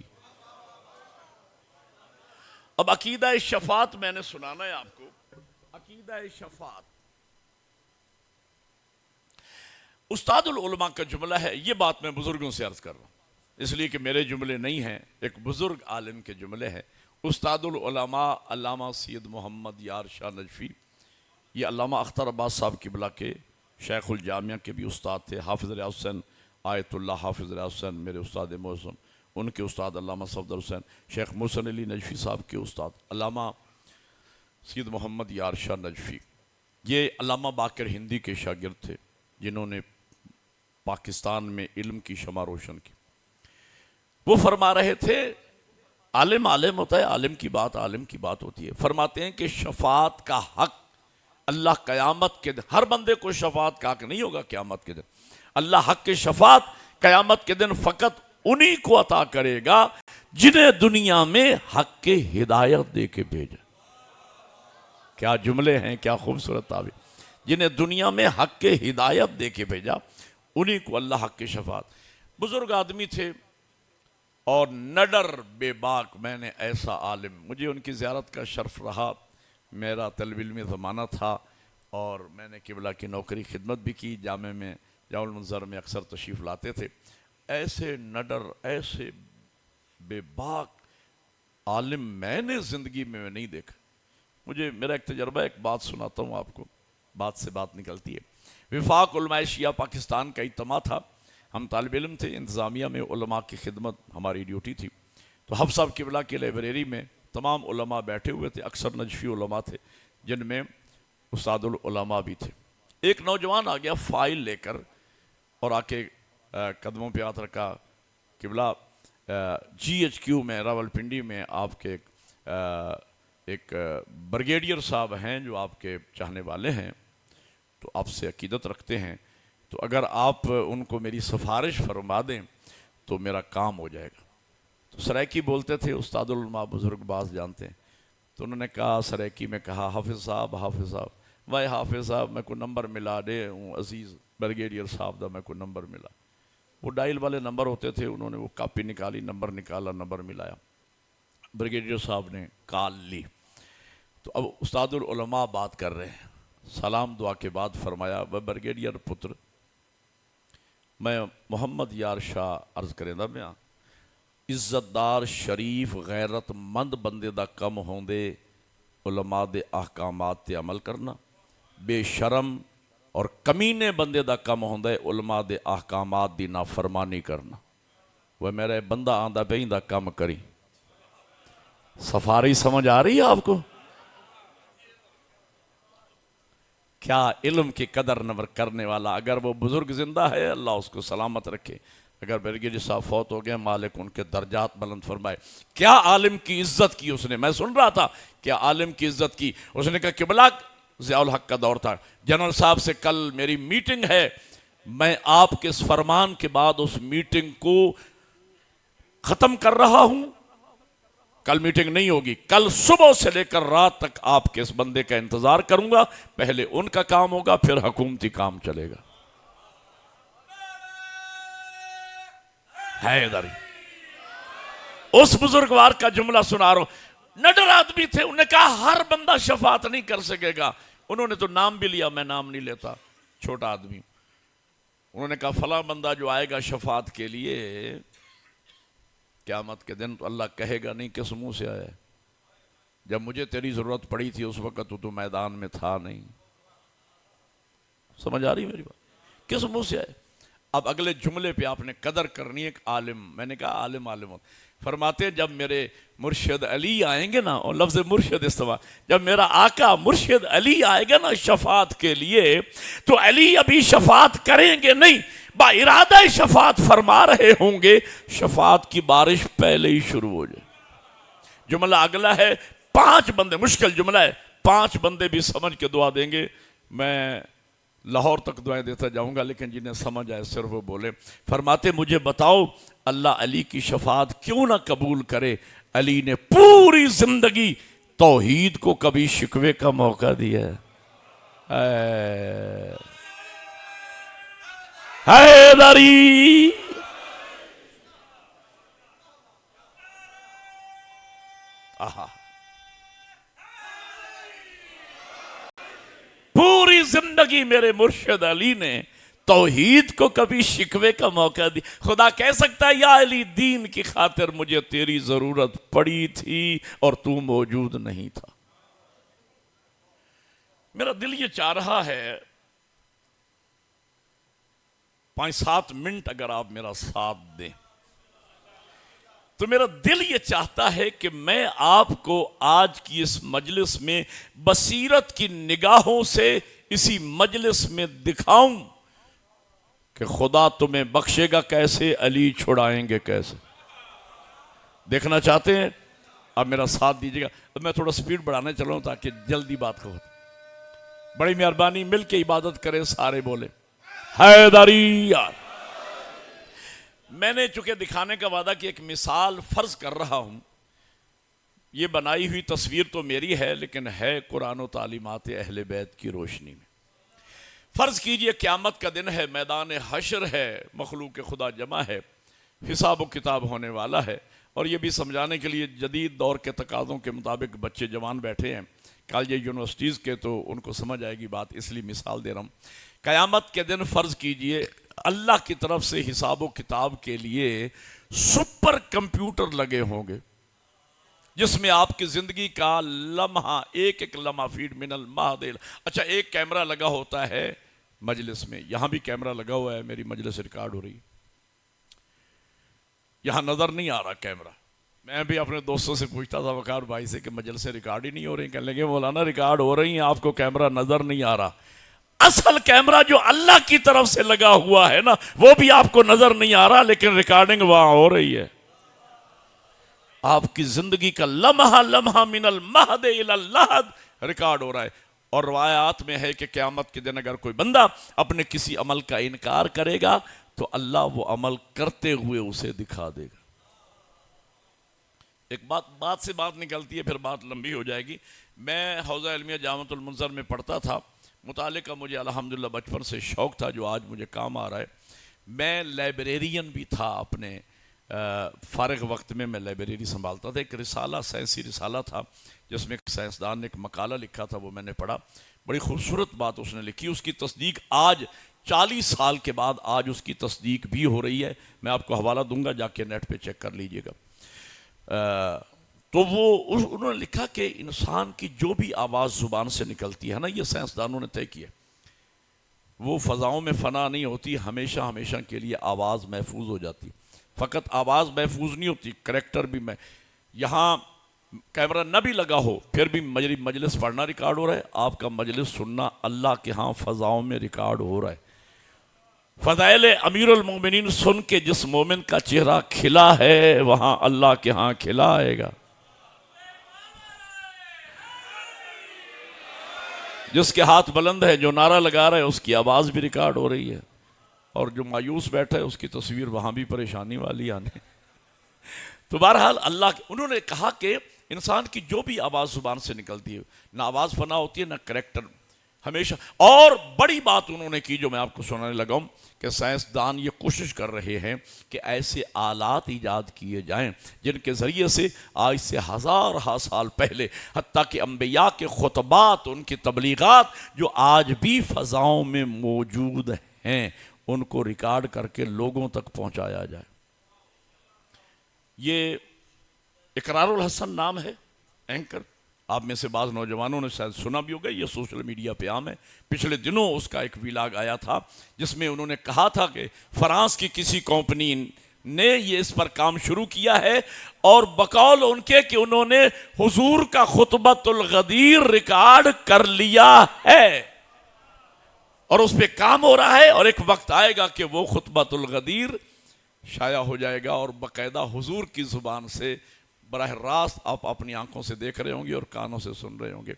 اب عقیدہ شفاعت میں نے سنانا ہے آپ کو۔ عقیدہ شفاعت استاد العلماء کا جملہ ہے، یہ بات میں بزرگوں سے عرض کر رہا ہوں اس لیے کہ میرے جملے نہیں ہیں، ایک بزرگ عالم کے جملے ہیں۔ استاد العلماء علامہ سید محمد یار شاہ نجفی، یہ علامہ اختر عباس صاحب قبلہ کے شیخ الجامعہ کے بھی استاد تھے۔ حافظ ریاض حسین آیت اللہ حافظ ریاض حسین میرے استاد محسن، ان کے استاد علامہ صفدر حسین، شیخ محسن علی نجفی صاحب کے استاد علامہ سید محمد یار شاہ نجفی، یہ علامہ باقر ہندی کے شاگرد تھے جنہوں نے پاکستان میں علم کی شمع روشن کی۔ وہ فرما رہے تھے، عالم عالم ہوتا ہے، عالم کی بات ہوتی ہے۔ فرماتے ہیں کہ شفاعت کا حق اللہ قیامت کے دن، ہر بندے کو شفاعت کا حق نہیں ہوگا قیامت کے دن، اللہ حق کی شفاعت قیامت کے دن فقط انہی کو عطا کرے گا جنہیں دنیا میں حق کے ہدایت دے کے بھیجا۔ کیا جملے ہیں، کیا خوبصورت تعبیر۔ جنہیں دنیا میں حق کے ہدایت دے کے بھیجا، انہی کو اللہ حق کی شفاعت۔ بزرگ آدمی تھے اور نڈر بے باک، میں نے ایسا عالم، مجھے ان کی زیارت کا شرف رہا، میرا طلب علمی زمانہ تھا اور میں نے قبلہ کی نوکری خدمت بھی کی، جامع میں جامع المنظر میں اکثر تشریف لاتے تھے۔ ایسے نڈر، ایسے بے باک عالم میں نے زندگی میں نہیں دیکھا۔ مجھے میرا ایک تجربہ، ایک بات سناتا ہوں آپ کو، بات سے بات نکلتی ہے۔ وفاق علماء شیعہ پاکستان کا اجتماع تھا، ہم طالب علم تھے، انتظامیہ میں علماء کی خدمت ہماری ڈیوٹی تھی۔ تو حفظ صاحب قبلہ کی لائبریری میں تمام علماء بیٹھے ہوئے تھے، اکثر نجفی علماء تھے جن میں استاد العلماء بھی تھے۔ ایک نوجوان آ گیا فائل لے کر اور آ کے قدموں پہ ہاتھ رکھا۔ قبلہ جی ایچ کیو میں راولپنڈی میں آپ کے ایک بریگیڈیئر صاحب ہیں جو آپ کے چاہنے والے ہیں، تو آپ سے عقیدت رکھتے ہیں، تو اگر آپ ان کو میری سفارش فرما دیں تو میرا کام ہو جائے گا۔ تو سرائکی بولتے تھے، استاد العلماء بزرگ باز جانتے ہیں، تو انہوں نے کہا، سرائکی میں کہا، حافظ صاحب وائے حافظ صاحب میں کو نمبر ملا دے ہوں عزیز بریگیڈیئر صاحب دا میں کو نمبر ملا۔ وہ ڈائل والے نمبر ہوتے تھے، انہوں نے وہ کاپی نکالی، نمبر نکالا، نمبر ملایا، بریگیڈیئر صاحب نے کال لی۔ تو اب استاد العلماء بات کر رہے ہیں، سلام دعا کے بعد فرمایا، بریگیڈیئر پتر میں محمد یار شاہ عرض کریں دا میں عزت دار شریف غیرت مند بندے دا کم ہوندے علماء دے احکامات تے عمل کرنا، بے شرم اور کمینے بندے دا کم ہوندے علماء دے احکامات دی نافرمانی کرنا۔ وہ میرے بندہ آندہ پہ دا کم کری۔ سفاری سمجھ آ رہی ہے آپ کو؟ کیا علم کی قدر نہ کرنے والا، اگر وہ بزرگ زندہ ہے اللہ اس کو سلامت رکھے، اگر بریگیڈیئر صاحب فوت ہو گئے مالک ان کے درجات بلند فرمائے۔ کیا عالم کی عزت کی اس نے، میں سن رہا تھا، کیا عالم کی عزت کی۔ اس نے کہا قبلہ ضیاء الحق کا دور تھا، جنرل صاحب سے کل میری میٹنگ ہے، میں آپ کے اس فرمان کے بعد اس میٹنگ کو ختم کر رہا ہوں، کل میٹنگ نہیں ہوگی، کل صبح سے لے کر رات تک آپ کے اس بندے کا انتظار کروں گا، پہلے ان کا کام ہوگا پھر حکومتی کام چلے گا۔ ہے ادھر اس بزرگوار کا جملہ سنا رہا ہوں، نڈر آدمی تھے، انہوں نے کہا ہر بندہ شفاعت نہیں کر سکے گا۔ انہوں نے تو نام بھی لیا، میں نام نہیں لیتا، چھوٹا آدمی۔ انہوں نے کہا فلاں بندہ جو آئے گا شفاعت کے لیے قیامت کے دن، تو اللہ کہے گا نہیں کس منہ سے آیا ہے، جب مجھے تیری ضرورت پڑی تھی اس وقت تو میدان میں تھا نہیں۔ سمجھ آ رہی میری بات؟ کس منہ سے آئے؟ اب اگلے جملے پہ آپ نے قدر کرنی ہے، ایک عالم، میں نے کہا عالم فرماتے جب میرے مرشد علی آئیں گے نا، اور لفظ مرشد استعمال، جب میرا آقا مرشد علی آئے گا نا شفاعت کے لیے، تو علی ابھی شفاعت کریں گے نہیں، با ارادہ شفاعت فرما رہے ہوں گے، شفاعت کی بارش پہلے ہی شروع ہو جائے۔ جملہ اگلا ہے، 5 بندے، مشکل جملہ ہے، 5 بندے بھی سمجھ کے دعا دیں گے، میں لاہور تک دعائیں دیتا جاؤں گا، لیکن جنہیں سمجھ آئے صرف وہ بولے۔ فرماتے مجھے بتاؤ اللہ علی کی شفاعت کیوں نہ قبول کرے؟ علی نے پوری زندگی توحید کو کبھی شکوے کا موقع دیا ہے؟ حیدری پوری زندگی میرے مرشد علی نے توحید کو کبھی شکوے کا موقع دی۔ خدا کہہ سکتا ہے یا علی دین کی خاطر مجھے تیری ضرورت پڑی تھی اور تو موجود نہیں تھا۔ میرا دل یہ چاہ رہا ہے 5-7 منٹ اگر آپ میرا ساتھ دیں تو میرا دل یہ چاہتا ہے کہ میں آپ کو آج کی اس مجلس میں بصیرت کی نگاہوں سے اسی مجلس میں دکھاؤں کہ خدا تمہیں بخشے گا کیسے، علی چھڑائیں گے کیسے۔ دیکھنا چاہتے ہیں؟ اب میرا ساتھ دیجیے گا، اب میں تھوڑا سپیڈ بڑھانے چلا ہوں تاکہ جلدی بات ہو۔ بڑی مہربانی، مل کے عبادت کریں، سارے بولے حیدری۔ میں نے چونکہ دکھانے کا وعدہ کہ ایک مثال فرض کر رہا ہوں، یہ بنائی ہوئی تصویر تو میری ہے لیکن ہے قرآن و تعلیمات اہل بیت کی روشنی میں۔ فرض کیجئے قیامت کا دن ہے، میدان حشر ہے، مخلوق خدا جمع ہے، حساب و کتاب ہونے والا ہے، اور یہ بھی سمجھانے کے لیے جدید دور کے تقاضوں کے مطابق بچے جوان بیٹھے ہیں، کالج یونیورسٹیز کے تو ان کو سمجھ آئے گی بات، اس لیے مثال دے رہا ہوں۔ قیامت کے دن فرض کیجئے اللہ کی طرف سے حساب و کتاب کے لیے سپر کمپیوٹر لگے ہوں گے، جس میں آپ کی زندگی کا لمحہ، ایک ایک لمحہ فیڈ من المہد۔ اچھا، ایک کیمرہ لگا ہوتا ہے مجلس میں، یہاں بھی کیمرہ لگا ہوا ہے، میری مجلس ریکارڈ ہو رہی، یہاں نظر نہیں آ رہا کیمرہ۔ میں بھی اپنے دوستوں سے پوچھتا تھا، وقار بھائی سے، کہ مجلسیں ریکارڈ ہی نہیں ہو رہی، کہنے لگے مولانا ریکارڈ ہو رہی ہیں، آپ کو کیمرہ نظر نہیں آ رہا۔ اصل کیمرہ جو اللہ کی طرف سے لگا ہوا ہے نا، وہ بھی آپ کو نظر نہیں آ رہا، لیکن ریکارڈنگ وہاں ہو رہی ہے۔ آپ کی زندگی کا لمحہ لمحہ من المہد الی اللحد ریکارڈ ہو رہا ہے۔ اور روایات میں ہے کہ قیامت کے دن اگر کوئی بندہ اپنے کسی عمل کا انکار کرے گا تو اللہ وہ عمل کرتے ہوئے اسے دکھا دے گا۔ ایک بات سے بات نکلتی ہے، پھر بات لمبی ہو جائے گی۔ میں حوزہ علمیہ جامعۃ المنظر میں پڑھتا تھا، مطالعے کا مجھے الحمدللہ بچپن سے شوق تھا، جو آج مجھے کام آ رہا ہے۔ میں لائبریرین بھی تھا، اپنے فارغ وقت میں لائبریری سنبھالتا تھا۔ ایک رسالہ، سائنسی رسالہ تھا، جس میں ایک سائنسدان نے ایک مقالہ لکھا تھا، وہ میں نے پڑھا۔ بڑی خوبصورت بات اس نے لکھی، اس کی تصدیق آج 40 سال کے بعد آج اس کی تصدیق بھی ہو رہی ہے۔ میں آپ کو حوالہ دوں گا، جا کے نیٹ پہ چیک کر لیجئے گا۔ تو انہوں نے لکھا کہ انسان کی جو بھی آواز زبان سے نکلتی ہے نا، یہ سائنسدانوں نے طے کیا، وہ فضاؤں میں فنا نہیں ہوتی، ہمیشہ ہمیشہ کے لیے آواز محفوظ ہو جاتی۔ فقط آواز محفوظ نہیں ہوتی، کریکٹر بھی میں، یہاں کیمرہ نہ بھی لگا ہو پھر بھی مجلس پڑھنا ریکارڈ ہو رہا ہے، آپ کا مجلس سننا اللہ کے ہاں فضاؤں میں ریکارڈ ہو رہا ہے۔ فضائل امیر المومنین سن کے جس مومن کا چہرہ کھلا ہے، وہاں اللہ کے ہاں کھلا آئے گا۔ جس کے ہاتھ بلند ہے، جو نعرہ لگا رہا ہے، اس کی آواز بھی ریکارڈ ہو رہی ہے، اور جو مایوس بیٹھا ہے اس کی تصویر وہاں بھی پریشانی والی آنے۔ تو بہرحال انہوں نے کہا کہ انسان کی جو بھی آواز زبان سے نکلتی ہے، نہ آواز فنا ہوتی ہے، نہ کریکٹر ہمیشہ۔ اور بڑی بات انہوں نے کی جو میں آپ کو سنانے لگا ہوں، کہ سائنسدان یہ کوشش کر رہے ہیں کہ ایسے آلات ایجاد کیے جائیں جن کے ذریعے سے آج سے ہزارہ سال پہلے، حتیٰ کہ انبیاء کے خطبات، ان کی تبلیغات جو آج بھی فضاؤں میں موجود ہیں، ان کو ریکارڈ کر کے لوگوں تک پہنچایا جائے۔ یہ اقرار الحسن نام ہے، اینکر، آپ میں سے بعض نوجوانوں نے شاید سنا بھی ہوگا، یہ سوشل میڈیا پہ عام ہے۔ پچھلے دنوں اس کا ایک ویلاگ آیا تھا، جس میں انہوں نے کہا تھا کہ فرانس کی کسی کمپنی نے یہ اس پر کام شروع کیا ہے، اور بقول ان کے کہ انہوں نے حضور کا خطبۃ الغدیر ریکارڈ کر لیا ہے، اور اس پہ کام ہو رہا ہے، اور ایک وقت آئے گا کہ وہ خطبۃ الغدیر شائع ہو جائے گا، اور باقاعدہ حضور کی زبان سے براہ راست آپ اپنی آنکھوں سے دیکھ رہے ہوں گے اور کانوں سے سن رہے ہوں گے۔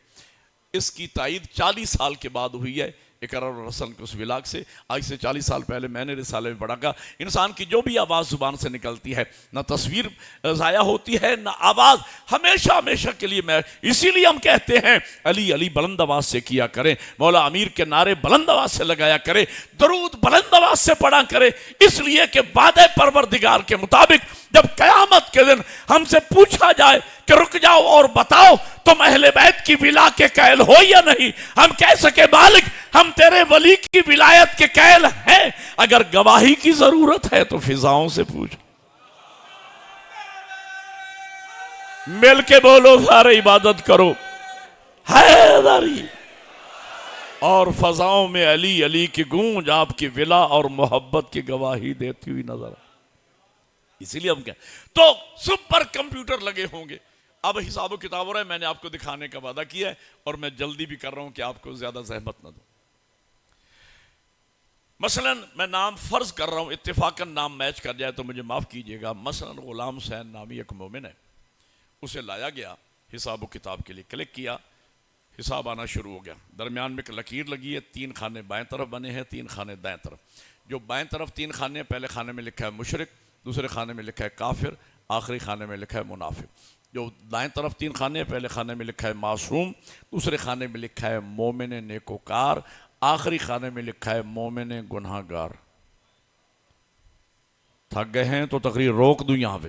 اس کی تائید 40 سال کے بعد ہوئی ہے اقرار الحسن کے اس ولاگ سے۔ آج سے 40 سال پہلے میں نے رسالے میں پڑھا کہ انسان کی جو بھی آواز زبان سے نکلتی ہے، نہ تصویر ضائع ہوتی ہے، نہ آواز، ہمیشہ ہمیشہ کے لیے میں، اسی لیے ہم کہتے ہیں علی علی بلند آواز سے کیا کریں، مولا امیر کے نعرے بلند آواز سے لگایا کرے، درود بلند آواز سے پڑھا کرے، اس لیے کہ وعدہ پروردگار کے مطابق جب قیامت کے دن ہم سے پوچھا جائے کہ رک جاؤ اور بتاؤ تم اہل بیت کی ولا کے قائل ہو یا نہیں، ہم کہہ سکے مالک ہم تیرے ولی کی ولایت کے قائل ہیں۔ اگر گواہی کی ضرورت ہے تو فضاؤں سے پوچھ، مل کے بولو سارے عبادت کرو، حیدری، اور فضاؤں میں علی علی کی گونج آپ کی ولا اور محبت کی گواہی دیتی ہوئی نظر آئے۔ اسی لیے ہم کہیں تو سپر کمپیوٹر لگے ہوں گے۔ اب حساب و کتاب ہو رہا ہے، میں نے آپ کو دکھانے کا وعدہ کیا ہے، اور میں جلدی بھی کر رہا ہوں کہ آپ کو زیادہ زحمت نہ دوں۔ مثلا میں نام فرض کر رہا ہوں، اتفاقاً نام میچ کر جائے تو مجھے معاف کیجئے گا۔ مثلا غلام حسین نامی ایک مومن ہے، اسے لایا گیا، حساب و کتاب کے لیے کلک کیا، حساب آنا شروع ہو گیا۔ درمیان میں ایک لکیر لگی ہے، 3 خانے بائیں طرف بنے ہیں، 3 خانے دائیں طرف۔ جو بائیں طرف 3 خانے ہیں، پہلے خانے میں لکھا ہے مشرک، دوسرے خانے میں لکھا ہے کافر، آخری خانے میں لکھا ہے منافق۔ جو دائیں طرف 3 خانے ہیں، پہلے خانے میں لکھا ہے معصوم، دوسرے خانے میں لکھا ہے مومن نیکوکار، آخری خانے میں لکھا ہے مومن گناہگار۔ تھک گئے ہیں تو تقریر روک دوں، یہاں پہ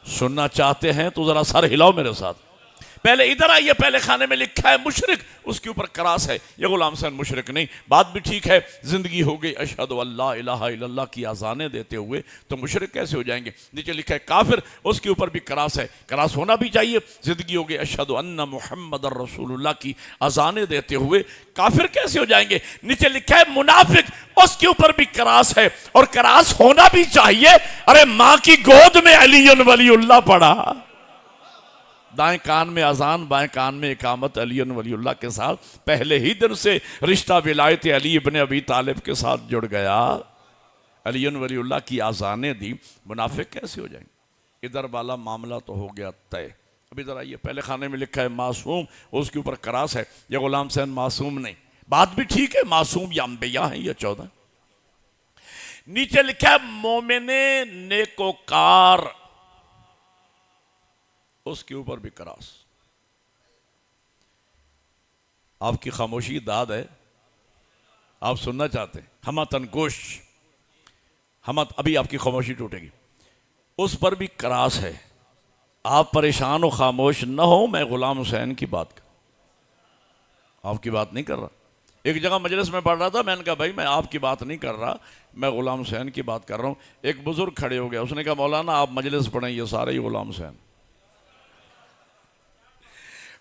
سننا چاہتے ہیں تو ذرا سر ہلاؤ میرے ساتھ۔ پہلے ادھر آئیے، پہلے خانے میں لکھا ہے مشرک، اس کے اوپر کراس ہے، یہ غلام حسین مشرک نہیں۔ بات بھی ٹھیک ہے، زندگی ہو گئی اشہد اللہ الہ الا اللہ کی اذانیں دیتے ہوئے، تو مشرک کیسے ہو جائیں گے؟ نیچے لکھا ہے کافر، اس کے اوپر بھی کراس ہے، کراس ہونا بھی چاہیے۔ زندگی ہو گئی اشہد ان محمد رسول اللہ کی اذانیں دیتے ہوئے، کافر کیسے ہو جائیں گے؟ نیچے لکھا ہے منافق، اس کے اوپر بھی کراس ہے، اور کراس ہونا بھی چاہیے۔ ارے ماں کی گود میں علی ولی اللہ پڑھا، دائیں کان میں اذان، بائیں کان میں اقامت، علی ولی اللہ کے ساتھ پہلے ہی دن سے رشتہ ولایت علی ابن ابی طالب کے ساتھ جڑ گیا۔ علی ولی اللہ کی اذانیں دی، منافق کیسے ہو جائیں گے؟ ادھر والا معاملہ تو ہو گیا طے۔ اب ادھر آئیے، پہلے خانے میں لکھا ہے معصوم، اس کے اوپر کراس ہے، یہ غلام حسین معصوم نہیں۔ بات بھی ٹھیک ہے، معصوم یا انبیاء ہیں، یہ 14۔ نیچے لکھا ہے مومن نیکوکار، اس کے اوپر بھی کراس۔ آپ کی خاموشی داد ہے، آپ سننا چاہتے ہیں؟ ہمتن گوش، ہمت، ابھی آپ کی خاموشی ٹوٹے گی، اس پر بھی کراس ہے۔ آپ پریشان و خاموش نہ ہو، میں غلام حسین کی بات کر، آپ کی بات نہیں کر رہا۔ ایک جگہ مجلس میں پڑھ رہا تھا، میں نے کہا بھائی میں آپ کی بات نہیں کر رہا، میں غلام حسین کی بات کر رہا ہوں۔ ایک بزرگ کھڑے ہو گیا، اس نے کہا مولانا آپ مجلس پڑھیں، یہ سارے ہی غلام حسین۔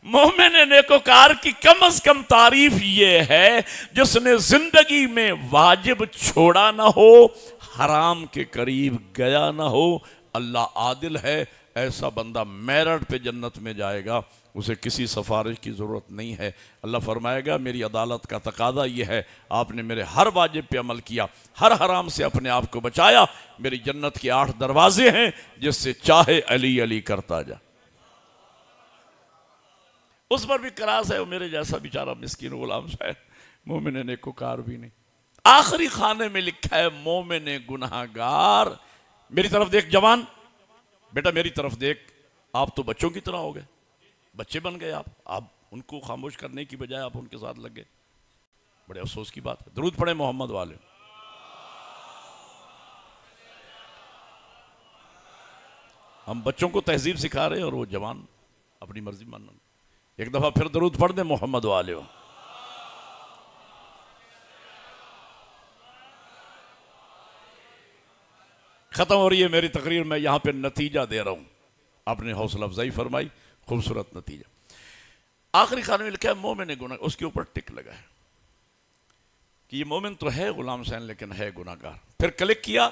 مومن نیکوکار کی کم از کم تعریف یہ ہے جس نے زندگی میں واجب چھوڑا نہ ہو، حرام کے قریب گیا نہ ہو۔ اللہ عادل ہے، ایسا بندہ میرٹ پہ جنت میں جائے گا، اسے کسی سفارش کی ضرورت نہیں ہے۔ اللہ فرمائے گا میری عدالت کا تقاضا یہ ہے، آپ نے میرے ہر واجب پہ عمل کیا، ہر حرام سے اپنے آپ کو بچایا، میری جنت کے 8 دروازے ہیں، جس سے چاہے علی علی کرتا جا۔ اس پر بھی کراس ہے، وہ میرے جیسا بیچارہ مسکین غلام حسین، مومن نیکوکار بھی نہیں۔ آخری خانے میں لکھا ہے مومن گناہگار۔ میری طرف دیکھ جوان، بیٹا میری طرف دیکھ، آپ تو بچوں کی طرح ہو گئے، بچے بن گئے آپ ان کو خاموش کرنے کی بجائے آپ ان کے ساتھ لگ گئے، بڑے افسوس کی بات ہے۔ درود پڑھیں محمد والے۔ ہم بچوں کو تہذیب سکھا رہے ہیں اور وہ جوان اپنی مرضی ماننا۔ ایک دفعہ پھر درود پڑھ دیں محمد والے۔ ختم ہو رہی ہے میری تقریر، میں یہاں پہ نتیجہ دے رہا ہوں، آپ نے حوصلہ افزائی فرمائی، خوبصورت نتیجہ۔ آخری خانے میں لکھا ہے مومن گناہ، اس کے اوپر ٹک لگا ہے کہ یہ مومن تو ہے غلام حسین لیکن ہے گناہگار۔ پھر کلک کیا،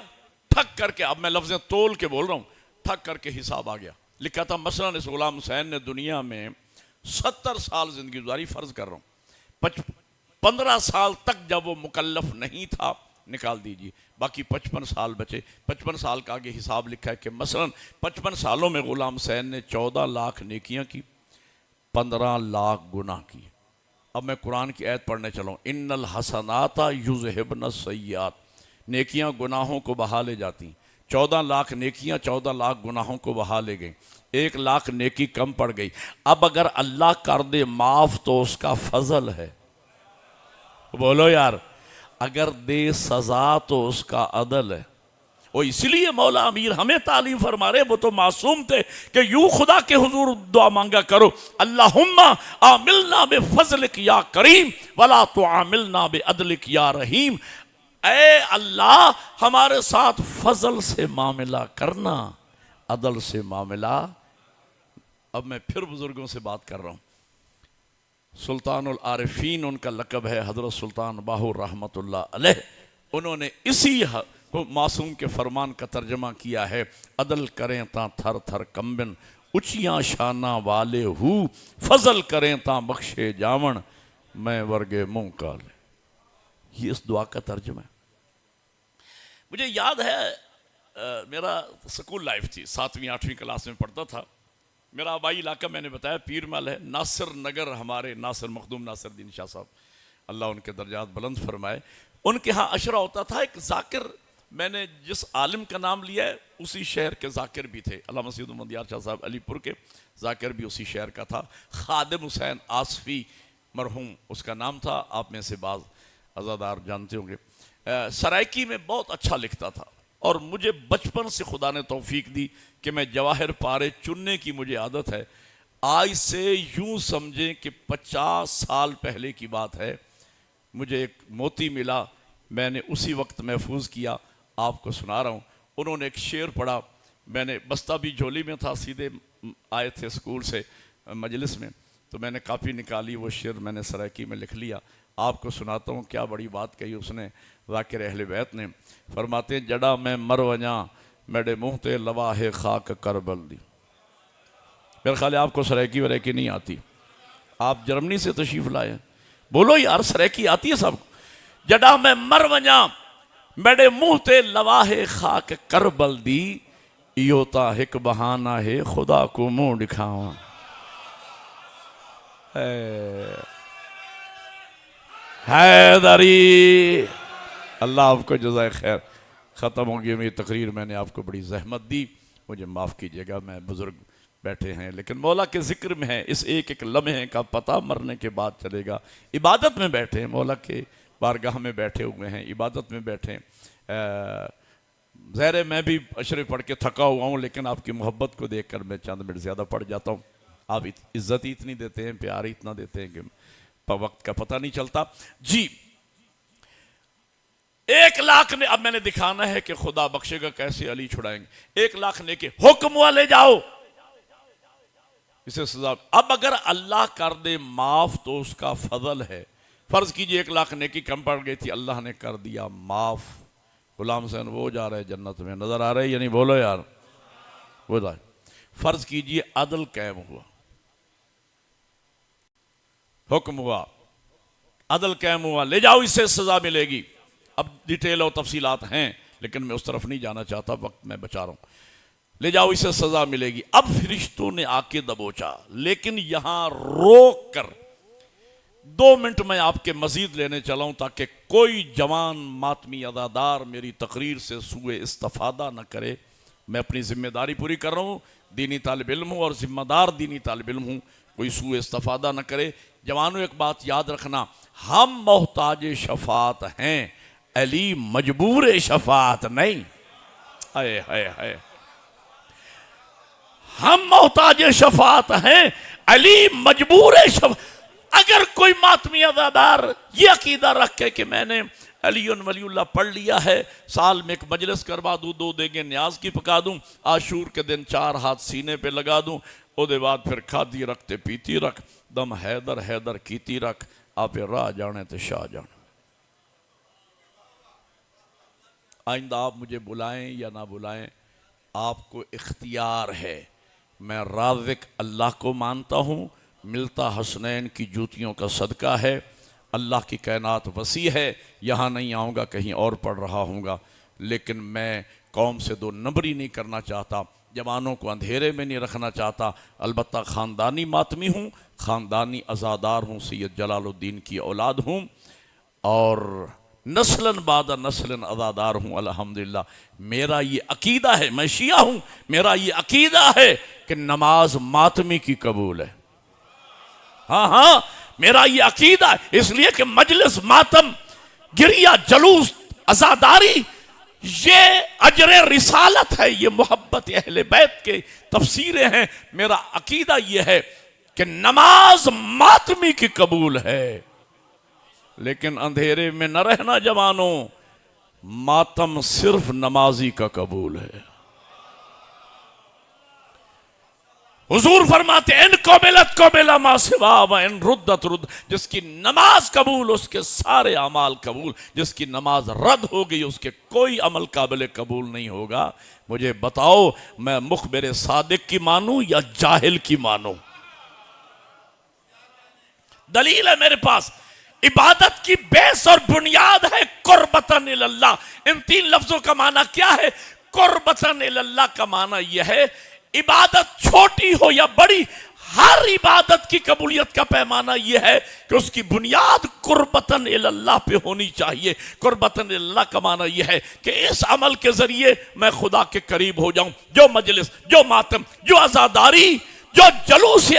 ٹھک کر کے، اب میں لفظیں تول کے بول رہا ہوں، ٹھک کر کے حساب آ گیا۔ لکھا تھا مثلا اس غلام حسین نے دنیا میں 70 سال زندگی گزاری، فرض کر رہا ہوں 15 سال تک جب وہ مکلف نہیں تھا نکال دیجیے، باقی 55 سال بچے۔ 55 سال کا آگے حساب لکھا ہے کہ مثلا 55 سالوں میں غلام حسین نے 14 لاکھ نیکیاں کی، 15 لاکھ گناہ کی۔ اب میں قرآن کی آیت پڑھنے چلوں، ان الحسنات یذہبن السیئات، نیکیاں گناہوں کو بہا لے جاتی۔ 14 لاکھ نیکیاں 14 لاکھ گناہوں کو بہا لے گئیں، 1 لاکھ نیکی کم پڑ گئی۔ اب اگر اللہ کر دے معاف تو اس کا فضل ہے، بولو یار، اگر دے سزا تو اس کا عدل ہے۔ وہ اسی لیے مولا امیر ہمیں تعلیم فرما رہے، وہ تو معصوم تھے کہ یوں خدا کے حضور دعا مانگا کرو، اللہم عاملنا بفضلک یا کریم ولا تعاملنا بعدلک یا رحیم۔ اے اللہ ہمارے ساتھ فضل سے معاملہ کرنا، عدل سے معاملہ۔ اب میں پھر بزرگوں سے بات کر رہا ہوں، سلطان العارفین ان کا لقب ہے، حضرت سلطان باہو رحمت اللہ علیہ، انہوں نے اسی معصوم کے فرمان کا ترجمہ کیا ہے، عدل کریں تا تھر تھر کمبن، اچیاں شانہ والے ہو، فضل کریں تا بخشے جاون، میں ورگے منہ کالے۔ یہ اس دعا کا ترجمہ ہے۔ مجھے یاد ہے میرا سکول لائف تھی، 7ویں 8ویں کلاس میں پڑھتا تھا، میرا آبائی علاقہ میں نے بتایا پیر مل ہے، ناصر نگر، ہمارے ناصر مخدوم ناصر الدین شاہ صاحب اللہ ان کے درجات بلند فرمائے، ان کے ہاں عشرہ ہوتا تھا۔ ایک ذاکر، میں نے جس عالم کا نام لیا ہے اسی شہر کے ذاکر بھی تھے، علامہ سید محمد یار شاہ صاحب علی پور کے، ذاکر بھی اسی شہر کا تھا۔ خادم حسین آصفی مرحوم اس کا نام تھا، آپ میں سے بعض عزادار جانتے ہوں گے۔ سرائکی میں بہت اچھا لکھتا تھا، اور مجھے بچپن سے خدا نے توفیق دی کہ میں جواہر پارے چننے کی مجھے عادت ہے، آج سے یوں سمجھیں کہ 50 سال پہلے کی بات ہے، مجھے ایک موتی ملا، میں نے اسی وقت محفوظ کیا، آپ کو سنا رہا ہوں۔ انہوں نے ایک شعر پڑھا، میں نے بستہ بھی جھولی میں تھا، سیدھے آئے تھے اسکول سے مجلس میں، تو میں نے کاپی نکالی، وہ شعر میں نے سرائکی میں لکھ لیا، آپ کو سناتا ہوں۔ کیا بڑی بات کہی اس نے، ذاکر اہل بیت نے۔ فرماتے ہیں جڑا میں مر ونجاں میرے منہ تے لواہ خاک کربل دی۔ میرے خیال ہے آپ کو سرائکی وریکی نہیں آتی، آپ جرمنی سے تشریف لائے ہیں، بولو یار سرائکی آتی ہے سب کو۔ جڑا میں مر ونجاں میرے منہ تے لواہ خاک کربل دی، ایو تا ہک بہانہ ہے خدا کو منہ دکھاواں۔ حیدری، اللہ آپ کو جزائے خیر۔ ختم ہو گئی میری تقریر، میں نے آپ کو بڑی زحمت دی، مجھے معاف کیجئے گا، میں بزرگ بیٹھے ہیں، لیکن مولا کے ذکر میں ہے، اس ایک ایک لمحے کا پتہ مرنے کے بعد چلے گا۔ عبادت میں بیٹھے ہیں، مولا کے بارگاہ میں بیٹھے ہوئے ہیں، عبادت میں بیٹھے ہیں۔ ظاہر ہے میں بھی اشرے پڑھ کے تھکا ہوا ہوں، لیکن آپ کی محبت کو دیکھ کر میں چند منٹ زیادہ پڑھ جاتا ہوں۔ آپ عزت ہی اتنی دیتے ہیں، پیار ہی اتنا دیتے ہیں کہ وقت کا پتہ نہیں چلتا۔ جی 1,00,000 نے، اب میں نے دکھانا ہے کہ خدا بخشے گا کیسے علی چھڑائیں گے۔ 1,00,000 نے کہ حکم ہوا لے جاؤ، اسے سزا۔ اب اگر اللہ کر دے معاف تو اس کا فضل ہے۔ فرض کیجئے 1,00,000 نیکی کم پڑ گئی تھی، اللہ نے کر دیا معاف، غلام حسین وہ جا رہے جنت میں، نظر آ رہے یعنی بولو یار وہ جائے۔ فرض کیجئے عدل قائم ہوا، حکم ہوا، عدل قائم ہوا، لے جاؤ اسے سزا ملے گی۔ اب ڈیٹیل اور تفصیلات ہیں لیکن میں اس طرف نہیں جانا چاہتا، وقت میں بچا رہا ہوں۔ لے جاؤ اسے سزا ملے گی۔ اب فرشتوں نے آ کے دبوچا، لیکن یہاں روک کر 2 منٹ میں آپ کے مزید لینے چلا ہوں تاکہ کوئی جوان ماتمی عزادار میری تقریر سے سوء استفادہ نہ کرے۔ میں اپنی ذمہ داری پوری کر رہا ہوں، دینی طالب علم ہوں اور ذمہ دار دینی طالب علم ہوں، کوئی سوء استفادہ نہ کرے۔ جوانوں ایک بات یاد رکھنا، ہم محتاج شفاعت ہیں، علی مجبور شفاعت نہیں۔ ہائے ہائے ہائے، ہم محتاج شفاعت ہیں، علی مجبور شفاعت۔ اگر کوئی ماتمی عزادار یہ عقیدہ رکھے کہ میں نے علی ولی اللہ پڑھ لیا ہے، سال میں ایک مجلس کروا دوں، 2 دیگیں نیاز کی پکا دوں، عاشور کے دن 4 ہاتھ سینے پہ لگا دوں، او دے بعد پھر کھادی رکھتے پیتی رکھ، دم حیدر حیدر کیتی رکھ، آپ راہ جانے تے شاہ جانے۔ آئندہ آپ مجھے بلائیں یا نہ بلائیں، آپ کو اختیار ہے۔ میں رازق اللہ کو مانتا ہوں، ملتا حسنین کی جوتیوں کا صدقہ ہے، اللہ کی کائنات وسیع ہے، یہاں نہیں آؤں گا، کہیں اور پڑھ رہا ہوں گا، لیکن میں قوم سے 2 نمبری نہیں کرنا چاہتا، جوانوں کو اندھیرے میں نہیں رکھنا چاہتا۔ البتہ خاندانی ماتمی ہوں، خاندانی عزادار ہوں، سید جلال الدین کی اولاد ہوں، اور نسلاً بعد نسلاً عزادار ہوں الحمدللہ۔ میرا یہ عقیدہ ہے، میں شیعہ ہوں، میرا یہ عقیدہ ہے کہ نماز ماتمی کی قبول ہے۔ ہاں ہاں میرا یہ عقیدہ ہے، اس لیے کہ مجلس ماتم، گریہ، جلوس، عزاداری، یہ اجر رسالت ہے، یہ محبت اہل بیت کے تفسیریں ہیں۔ میرا عقیدہ یہ ہے کہ نماز ماتمی کی قبول ہے، لیکن اندھیرے میں نہ رہنا جوانوں، ماتم صرف نمازی کا قبول ہے۔ حضور فرماتے ہیں ان قبلت قبل ما سوا و ان ردت رد، جس کی نماز قبول اس کے سارے اعمال قبول، جس کی نماز رد ہو گئی اس کے کوئی عمل قابل قبول نہیں ہوگا۔ مجھے بتاؤ میں مخبر صادق کی مانوں یا جاہل کی مانوں؟ دلیل ہے میرے پاس، عبادت کی بیس اور بنیاد ہے قربتاً اللہ۔ ان 3 لفظوں کا معنی کیا ہے؟ قربتاً اللہ کا معنی یہ ہے عبادت چھوٹی ہو یا بڑی، ہر عبادت کی قبولیت کا پیمانہ یہ ہے کہ اس کی بنیاد قربتاً اللہ پہ ہونی چاہیے۔ قربتاً اللہ کا معنی یہ ہے کہ اس عمل کے ذریعے میں خدا کے قریب ہو جاؤں۔ جو مجلس، جو ماتم، جو عزاداری، جو جلوس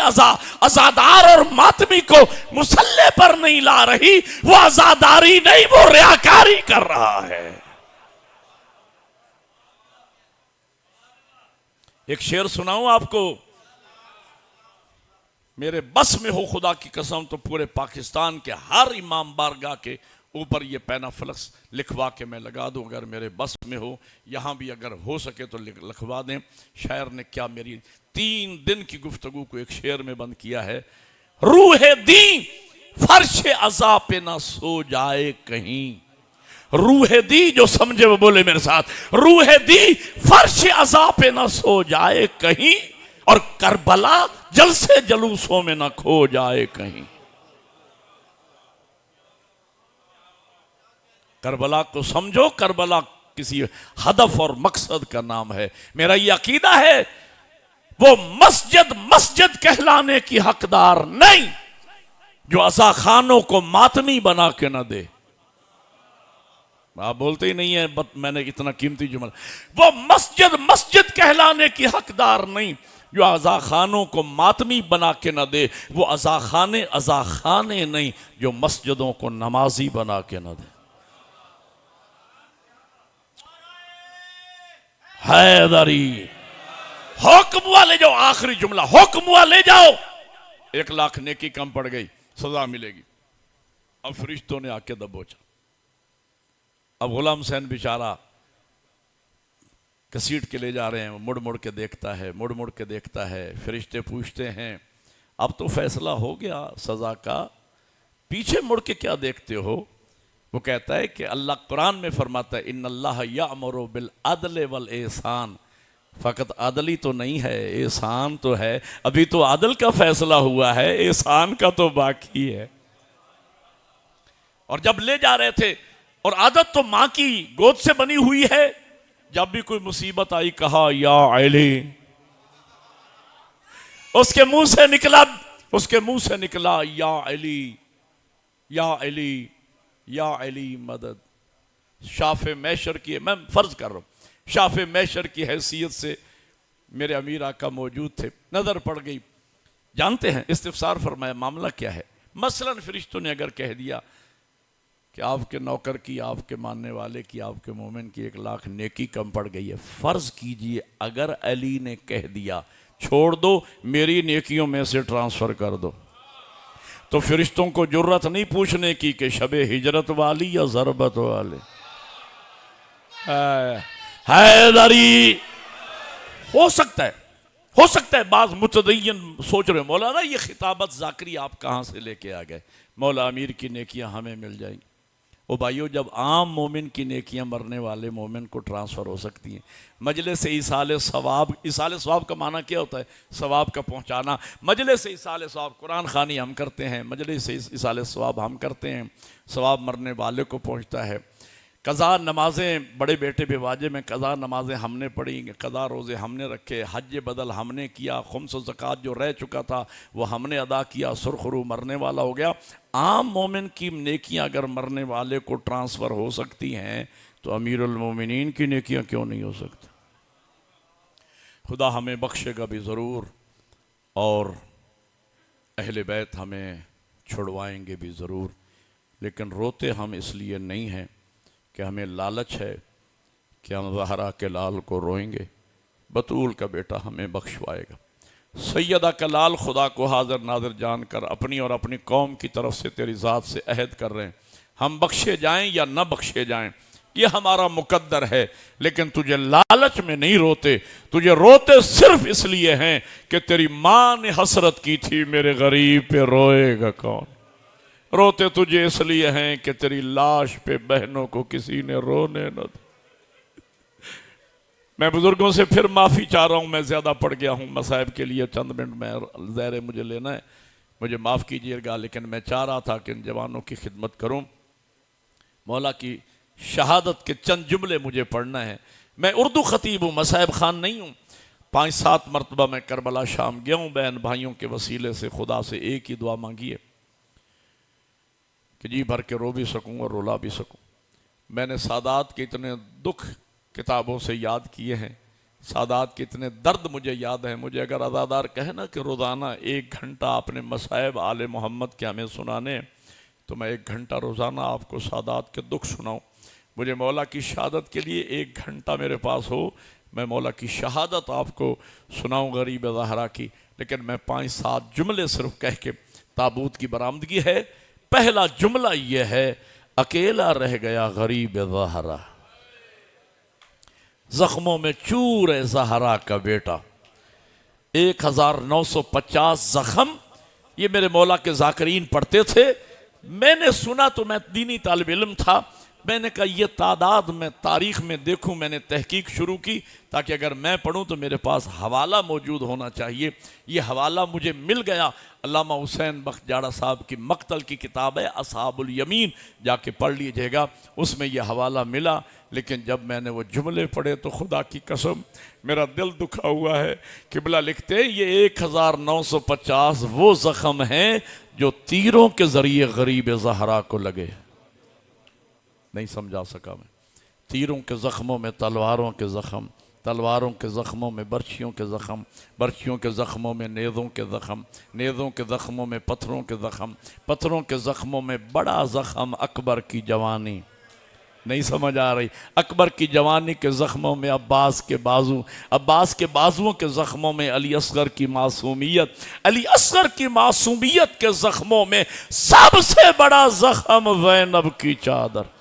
عزادار اور ماتمی کو مصلی پر نہیں لا رہی، وہ عزاداری نہیں، وہ ریاکاری کر رہا ہے۔ ایک شعر سناؤں آپ کو، میرے بس میں ہو خدا کی قسم تو پورے پاکستان کے ہر امام بارگاہ کے اوپر یہ پینا فلکس لکھوا کے میں لگا دوں، اگر میرے بس میں ہو، یہاں بھی اگر ہو سکے تو لکھوا دیں۔ شاعر نے کیا میری 3 دن کی گفتگو کو ایک شعر میں بند کیا ہے، روح دی فرش عزا پہ نہ سو جائے کہیں، روح دی، جو سمجھے وہ بولے میرے ساتھ، روح دی فرش عزا پہ نہ سو جائے کہیں، اور کربلا جلسے جلوسوں میں نہ کھو جائے کہیں۔ کربلا کو سمجھو، کربلا کسی ہدف اور مقصد کا نام ہے۔ میرا یہ عقیدہ ہے وہ مسجد مسجد کہلانے کی حقدار نہیں جو عزا خانوں کو ماتمی بنا کے نہ دے۔ آپ بولتے ہی نہیں ہیں، میں نے اتنا قیمتی جملہ، وہ مسجد مسجد کہلانے کی حقدار نہیں جو عزا خانوں کو ماتمی بنا کے نہ دے، وہ عزا خانے نہیں جو مسجدوں کو نمازی بنا کے نہ دے۔ حیدری حکم والے جو آخری جملہ، حکم والے جاؤ، 1 لاکھ نیکی کم پڑ گئی، سزا ملے گی۔ اب فرشتوں نے آ کے دبوچا، اب غلام حسین بیچارہ کسیٹ کے لے جا رہے ہیں، وہ مڑ مڑ کے دیکھتا ہے، مڑ مڑ کے دیکھتا ہے۔ فرشتے پوچھتے ہیں اب تو فیصلہ ہو گیا سزا کا، پیچھے مڑ کے کیا دیکھتے ہو؟ وہ کہتا ہے کہ اللہ قرآن میں فرماتا ہے ان اللہ یأمر بالعدل والاحسان، فقط عدل ہی تو نہیں ہے، احسان تو ہے، ابھی تو عدل کا فیصلہ ہوا ہے، احسان کا تو باقی ہے۔ اور جب لے جا رہے تھے، اور عادت تو ماں کی گود سے بنی ہوئی ہے، جب بھی کوئی مصیبت آئی کہا یا علی، اس کے منہ سے نکلا یا علی، یا علی، یا علی مدد۔ شاف میشر کی، میں فرض کر رہا ہوں، شاف میشر کی حیثیت سے میرے امیر آقا موجود تھے، نظر پڑ گئی، جانتے ہیں استفسار فرمایا معاملہ کیا ہے؟ مثلا فرشتوں نے اگر کہہ دیا کہ آپ کے نوکر کی، آپ کے ماننے والے کی، آپ کے مومن کی 1 لاکھ نیکی کم پڑ گئی ہے، فرض کیجئے اگر علی نے کہہ دیا چھوڑ دو، میری نیکیوں میں سے ٹرانسفر کر دو، تو فرشتوں کو جرت نہیں پوچھنے کی کہ شب ہجرت والی یا ضربت والی۔ حیدری ہو سکتا ہے بعض متدین سوچ رہے مولانا یہ خطابت ذاکری آپ کہاں سے لے کے آ گئے، مولا امیر کی نیکیاں ہمیں مل جائیں گی۔ او بھائیو، جب عام مومن کی نیکیاں مرنے والے مومن کو ٹرانسفر ہو سکتی ہیں، مجلس ایصال ثواب، ایصال ثواب کا معنی کیا ہوتا ہے؟ ثواب کا پہنچانا۔ مجلس ایصال ثواب، قرآن خوانی ہم کرتے ہیں، مجلس ایصال ثواب ہم کرتے ہیں، ثواب مرنے والے کو پہنچتا ہے۔ قضا نمازیں، بڑے بیٹے بے واجب میں قضا نمازیں ہم نے پڑھی، قضا روزے ہم نے رکھے، حج بدل ہم نے کیا، خمس و زکوٰۃ جو رہ چکا تھا وہ ہم نے ادا کیا، سرخرو مرنے والا ہو گیا۔ عام مومن کی نیکیاں اگر مرنے والے کو ٹرانسفر ہو سکتی ہیں تو امیر المومنین کی نیکیاں کیوں نہیں ہو سکتی؟ خدا ہمیں بخشے گا بھی ضرور، اور اہل بیت ہمیں چھڑوائیں گے بھی ضرور، لیکن روتے ہم اس لیے نہیں ہیں کہ ہمیں لالچ ہے کہ ہم زہرا کے لال کو روئیں گے، بطول کا بیٹا ہمیں بخشوائے گا۔ سیدہ کا لال خدا کو حاضر ناظر جان کر اپنی اور اپنی قوم کی طرف سے تیری ذات سے عہد کر رہے ہیں، ہم بخشے جائیں یا نہ بخشے جائیں یہ ہمارا مقدر ہے، لیکن تجھے لالچ میں نہیں روتے، تجھے روتے صرف اس لیے ہیں کہ تیری ماں نے حسرت کی تھی میرے غریب پہ روئے گا کون۔ روتے تجھے اس لیے ہیں کہ تیری لاش پہ بہنوں کو کسی نے رونے نہ دیا۔ میں بزرگوں سے پھر معافی چاہ رہا ہوں، میں زیادہ پڑ گیا ہوں مصائب کے لیے، چند منٹ میں زہر مجھے لینا ہے، مجھے معاف کیجیے گا، لیکن میں چاہ رہا تھا کہ ان جوانوں کی خدمت کروں۔ مولا کی شہادت کے چند جملے مجھے پڑھنا ہے۔ میں اردو خطیب ہوں، مصائب خان نہیں ہوں۔ 5-7 مرتبہ میں کربلا شام گیا ہوں، بہن بھائیوں کے وسیلے سے خدا سے ایک ہی دعا مانگی ہے کہ جی بھر کے رو بھی سکوں اور رلا بھی سکوں۔ میں نے سادات کے اتنے دکھ کتابوں سے یاد کیے ہیں، سادات کے اتنے درد مجھے یاد ہیں۔ مجھے اگر عزادار کہے نا کہ روزانہ 1 گھنٹہ اپنے مصائب آل محمد کے ہمیں سنانے، تو میں 1 گھنٹہ روزانہ آپ کو سادات کے دکھ سناؤں۔ مجھے مولا کی شہادت کے لیے 1 گھنٹہ میرے پاس ہو، میں مولا کی شہادت آپ کو سناؤں غریب زہرا کی۔ لیکن میں 5-7 جملے صرف کہہ کے تابوت کی برآمدگی ہے۔ پہلا جملہ یہ ہے، اکیلا رہ گیا غریب زہرا، زخموں میں چور ہے زہرا کا بیٹا۔ 1950 زخم یہ میرے مولا کے ذاکرین پڑھتے تھے۔ میں نے سنا تو میں دینی طالب علم تھا، میں نے کہا یہ تعداد میں تاریخ میں دیکھوں، میں نے تحقیق شروع کی تاکہ اگر میں پڑھوں تو میرے پاس حوالہ موجود ہونا چاہیے۔ یہ حوالہ مجھے مل گیا، علامہ حسین بخت جاڑا صاحب کی مقتل کی کتاب ہے اصحاب الیمین، جا کے پڑھ لیجئے گا، اس میں یہ حوالہ ملا۔ لیکن جب میں نے وہ جملے پڑھے تو خدا کی قسم میرا دل دکھا ہوا ہے۔ قبلہ لکھتے ہیں یہ 1950 وہ زخم ہیں جو تیروں کے ذریعے غریب زہرا کو لگے۔ نہیں سمجھا سکا میں۔ تیروں کے زخموں میں تلواروں کے زخم، تلواروں کے زخموں میں برچھیوں کے زخم، برچھیوں کے زخموں میں نیزوں کے زخم، نیزوں کے زخموں میں پتھروں کے زخم، پتھروں کے زخموں میں بڑا زخم اکبر کی جوانی۔ نہیں سمجھ آ رہی؟ اکبر کی جوانی کے زخموں میں عباس کے بازو، عباس کے بازوؤں کے زخموں میں علی اصغر کی معصومیت، علی اصغر کی معصومیت کے زخموں میں سب سے بڑا زخم زینب کی چادر۔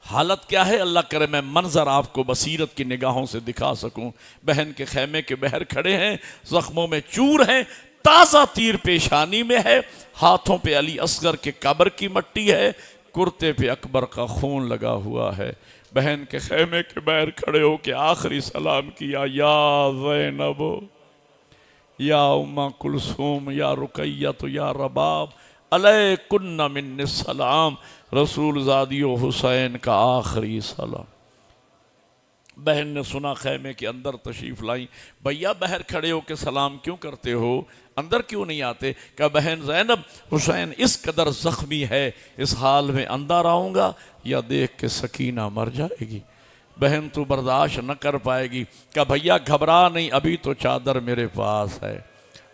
حالت کیا ہے؟ اللہ کرے میں منظر آپ کو بصیرت کی نگاہوں سے دکھا سکوں۔ بہن کے خیمے کے بہر کھڑے ہیں، زخموں میں چور ہیں، تازہ تیر پیشانی میں ہے، ہاتھوں پہ علی اصغر کے قبر کی مٹی ہے، کرتے پہ اکبر کا خون لگا ہوا ہے۔ بہن کے خیمے کے بہر کھڑے ہو کے آخری سلام کیا، یا زینب یا ام کلثوم یا رقیہ یا رباب علیکن من السلام، رسول زادی و حسین کا آخری سلام۔ بہن نے سنا، خیمے کے اندر تشریف لائیں۔ بھیا باہر کھڑے ہو کے سلام کیوں کرتے ہو، اندر کیوں نہیں آتے؟ کہ بہن زینب حسین اس قدر زخمی ہے، اس حال میں اندر آؤں گا یا دیکھ کے سکینہ مر جائے گی، بہن تو برداشت نہ کر پائے گی۔ کہ بھیا گھبرا نہیں، ابھی تو چادر میرے پاس ہے،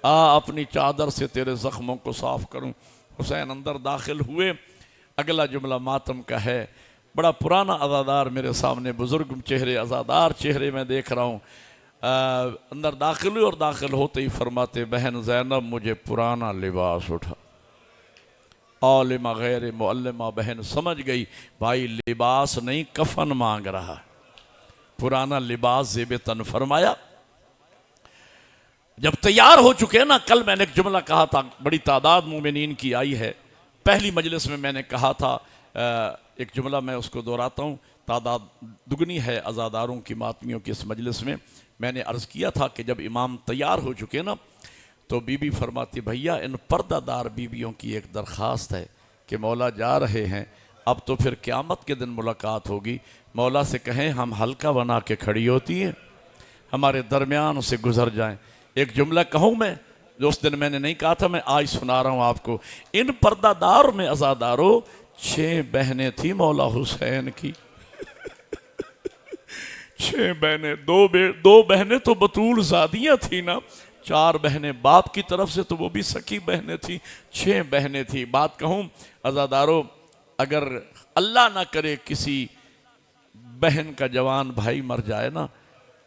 اپنی چادر سے تیرے زخموں کو صاف کروں۔ حسین اندر داخل ہوئے۔ اگلا جملہ ماتم کا ہے، بڑا پرانا عزادار میرے سامنے، بزرگ چہرے، عزادار چہرے میں دیکھ رہا ہوں۔ اندر داخل ہوئے اور داخل ہوتے ہی فرماتے، بہن زینب مجھے پرانا لباس اٹھا۔ عالمہ غیر معلمہ بہن سمجھ گئی، بھائی لباس نہیں کفن مانگ رہا، پرانا لباس زیب تن فرمایا۔ جب تیار ہو چکے نا، کل میں نے ایک جملہ کہا تھا، بڑی تعداد مومنین کی آئی ہے، پہلی مجلس میں نے کہا تھا، ایک جملہ میں اس کو دہراتا ہوں، تعداد دگنی ہے عزاداروں کی، ماتمیوں کی اس مجلس میں نے عرض کیا تھا کہ جب امام تیار ہو چکے نا تو بی بی فرماتی، بھیا ان پردہ دار بیویوں کی ایک درخواست ہے کہ مولا جا رہے ہیں، اب تو پھر قیامت کے دن ملاقات ہوگی، مولا سے کہیں ہم حلقہ بنا کے کھڑی ہوتی ہیں، ہمارے درمیان سے گزر جائیں۔ ایک جملہ کہوں میں جو اس دن میں نے نہیں کہا تھا، میں آج سنا رہا ہوں آپ کو۔ ان پردہ دار میں عزاداروں 6 بہنیں تھی مولا حسین کی، 6 بہنیں، 2 بہنیں تو بطول زادیاں تھی نا، 4 بہنیں باپ کی طرف سے تو وہ بھی سکی بہنیں تھی، 6 بہنیں تھی۔ بات کہوں عزاداروں، اگر اللہ نہ کرے کسی بہن کا جوان بھائی مر جائے نا،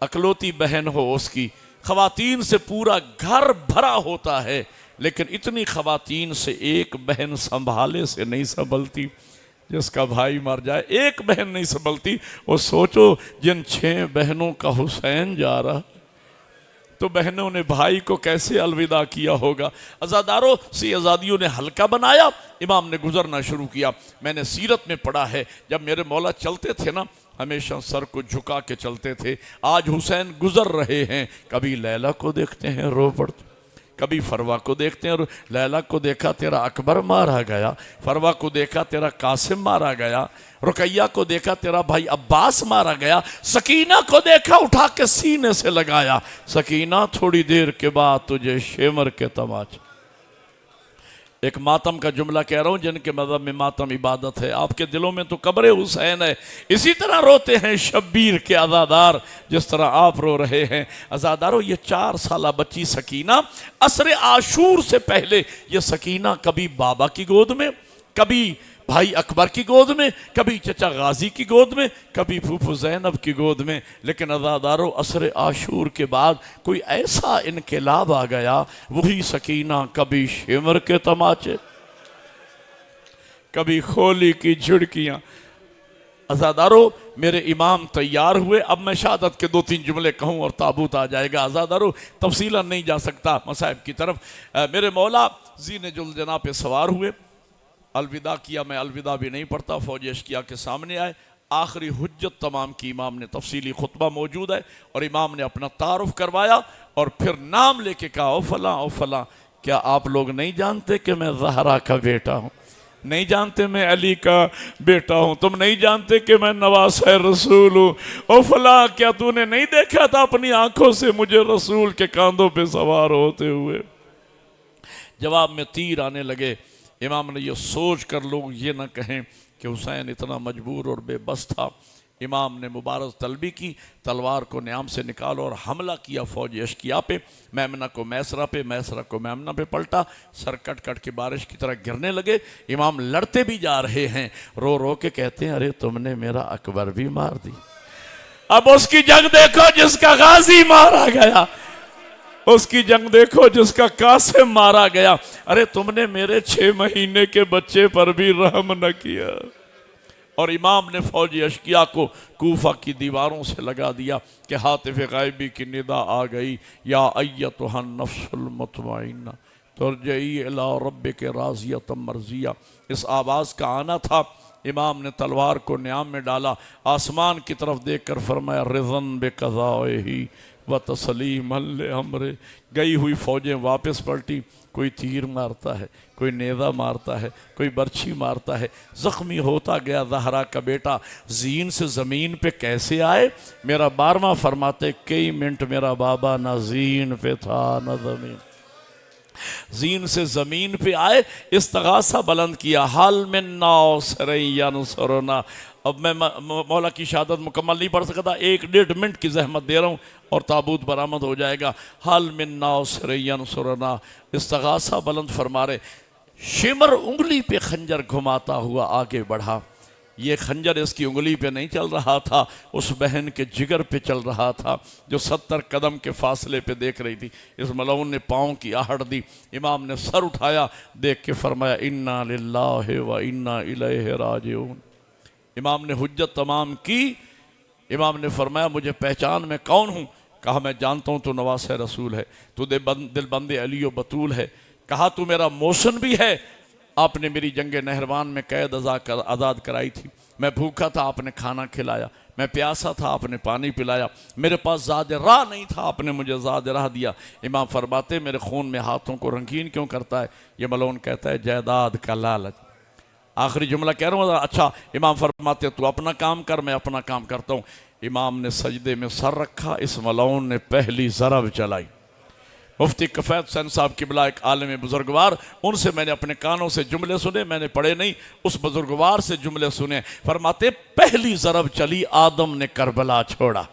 اکلوتی بہن ہو اس کی، خواتین سے پورا گھر بھرا ہوتا ہے، لیکن اتنی خواتین سے ایک بہن سنبھالے سے نہیں سنبھلتی۔ جس کا بھائی مر جائے ایک بہن نہیں سنبھلتی، وہ سوچو جن 6 بہنوں کا حسین جا رہا تو بہنوں نے بھائی کو کیسے الوداع کیا ہوگا۔ عزاداروں سی عزادیوں نے حلقہ بنایا، امام نے گزرنا شروع کیا۔ میں نے سیرت میں پڑھا ہے جب میرے مولا چلتے تھے نا، ہمیشہ سر کو جھکا کے چلتے تھے۔ آج حسین گزر رہے ہیں، کبھی لیلا کو دیکھتے ہیں رو پڑتے، کبھی فروا کو دیکھتے ہیں، لیلا کو دیکھا تیرا اکبر مارا گیا، فروا کو دیکھا تیرا قاسم مارا گیا، رقیہ کو دیکھا تیرا بھائی عباس مارا گیا، سکینہ کو دیکھا اٹھا کے سینے سے لگایا، سکینہ تھوڑی دیر کے بعد تجھے شیمر کے تماچے۔ ایک ماتم کا جملہ کہہ رہا ہوں، جن کے مذہب میں ماتم عبادت ہے، آپ کے دلوں میں تو قبر حسین ہے، اسی طرح روتے ہیں شبیر کے عزادار جس طرح آپ رو رہے ہیں۔ عزاداروں یہ 4 سالہ بچی سکینہ، عصر عاشور سے پہلے یہ سکینہ کبھی بابا کی گود میں، کبھی بھائی اکبر کی گود میں، کبھی چچا غازی کی گود میں، کبھی پھوپھو زینب کی گود میں۔ لیکن عزادارو عصر عاشور کے بعد کوئی ایسا انقلاب آ گیا، وہی سکینہ کبھی شمر کے تماچے، کبھی خولی کی جھڑکیاں۔ عزادارو میرے امام تیار ہوئے، اب میں شہادت کے 2-3 جملے کہوں اور تابوت آ جائے گا۔ عزادارو تفصیلا نہیں جا سکتا مصائب کی طرف۔ میرے مولا زین جلجنا پہ سوار ہوئے، الوداع کیا، میں الوداع بھی نہیں پڑھتا، فوج اشکیا کے سامنے آئے، آخری حجت تمام کی امام نے، تفصیلی خطبہ موجود ہے، اور امام نے اپنا تعارف کروایا اور پھر نام لے کے کہا، او فلاں او فلاں، کیا آپ لوگ نہیں جانتے کہ میں زہرا کا بیٹا ہوں؟ نہیں جانتے میں علی کا بیٹا ہوں؟ تم نہیں جانتے کہ میں نواسہ رسول ہوں؟ او فلاں، کیا تو نے نہیں دیکھا تھا اپنی آنکھوں سے مجھے رسول کے کاندھوں پہ سوار ہوتے ہوئے؟ جواب میں تیر آنے لگے۔ امام نے یہ سوچ کر لوگ یہ نہ کہیں کہ حسین اتنا مجبور اور بے بس تھا، امام نے مبارز طلبی کی، تلوار کو نیام سے نکالو اور حملہ کیا فوج اشکیا پہ، میمنہ کو میسرہ پہ، میسرہ کو میمنہ پہ پلٹا، سر کٹ کٹ کے بارش کی طرح گرنے لگے۔ امام لڑتے بھی جا رہے ہیں، رو رو کے کہتے ہیں، ارے تم نے میرا اکبر بھی مار دی، اب اس کی جنگ دیکھو جس کا غازی مارا گیا، اس کی جنگ دیکھو جس کا قاسم مارا گیا، ارے تم نے میرے 6 مہینے کے بچے پر بھی رحم نہ کیا۔ اور امام نے فوج اشکیا کو کوفہ کی دیواروں سے لگا دیا کہ ہاتف غائبی کی ندا آ گئی، یا ایتھا النفس المطمئنہ ترجعی الی ربک راضیۃ مرضیہ۔ اس آواز کا آنا تھا۔ امام نے تلوار کو نیام میں ڈالا، آسمان کی طرف دیکھ کر فرمایا، رضن بقضائہ وتسلیما لامرہ۔ گئی ہوئی فوجیں واپس پلٹی، کوئی تیر مارتا ہے، کوئی نیزہ مارتا ہے، کوئی برچھی مارتا ہے، زخمی ہوتا گیا زہرا کا بیٹا۔ زین سے زمین پہ کیسے آئے؟ میرا 12واں فرماتے، کئی منٹ میرا بابا نہ زین پہ تھا نہ زمین، زین سے زمین پہ آئے، استغاثہ بلند کیا، حال من ناصر ینصرنا۔ اب میں مولا کی شہادت مکمل نہیں پڑھ سکتا، 1-1.5 منٹ کی زحمت دے رہا ہوں اور تابوت برآمد ہو جائے گا۔ حال من ناصر ینصرنا، استغاثہ بلند فرما رہے۔ شمر انگلی پہ خنجر گھماتا ہوا آگے بڑھا، یہ خنجر اس کی انگلی پہ نہیں چل رہا تھا، اس بہن کے جگر پہ چل رہا تھا جو 70 قدم کے فاصلے پہ دیکھ رہی تھی۔ اس ملعون نے پاؤں کی آہٹ دی، امام نے سر اٹھایا، دیکھ کے فرمایا، انا للہ و انا الیہ راجعون۔ امام نے حجت تمام کی، امام نے فرمایا، مجھے پہچان میں کون ہوں؟ کہا میں جانتا ہوں تو نواسہ رسول ہے، تو دل بند علی و بطول ہے۔ کہا تو میرا موشن بھی ہے، آپ نے میری جنگ نہروان میں قید آزاد کرائی تھی، میں بھوکا تھا آپ نے کھانا کھلایا، میں پیاسا تھا آپ نے پانی پلایا، میرے پاس زاد راہ نہیں تھا آپ نے مجھے زاد راہ دیا۔ امام فرماتے، میرے خون میں ہاتھوں کو رنگین کیوں کرتا ہے؟ یہ ملعون کہتا ہے، جائیداد کا لالچ۔ آخری جملہ کہہ رہا ہوں، اچھا امام فرماتے تو اپنا کام کر، میں اپنا کام کرتا ہوں۔ امام نے سجدے میں سر رکھا، اس ملعون نے پہلی ضرب چلائی۔ مفتی کفایت حسین صاحب قبلہ ایک عالم بزرگوار، ان سے میں نے اپنے کانوں سے جملے سنے، میں نے پڑھے نہیں، اس بزرگوار سے جملے سنے۔ فرماتے پہلی ضرب چلی، آدم نے کربلا چھوڑا،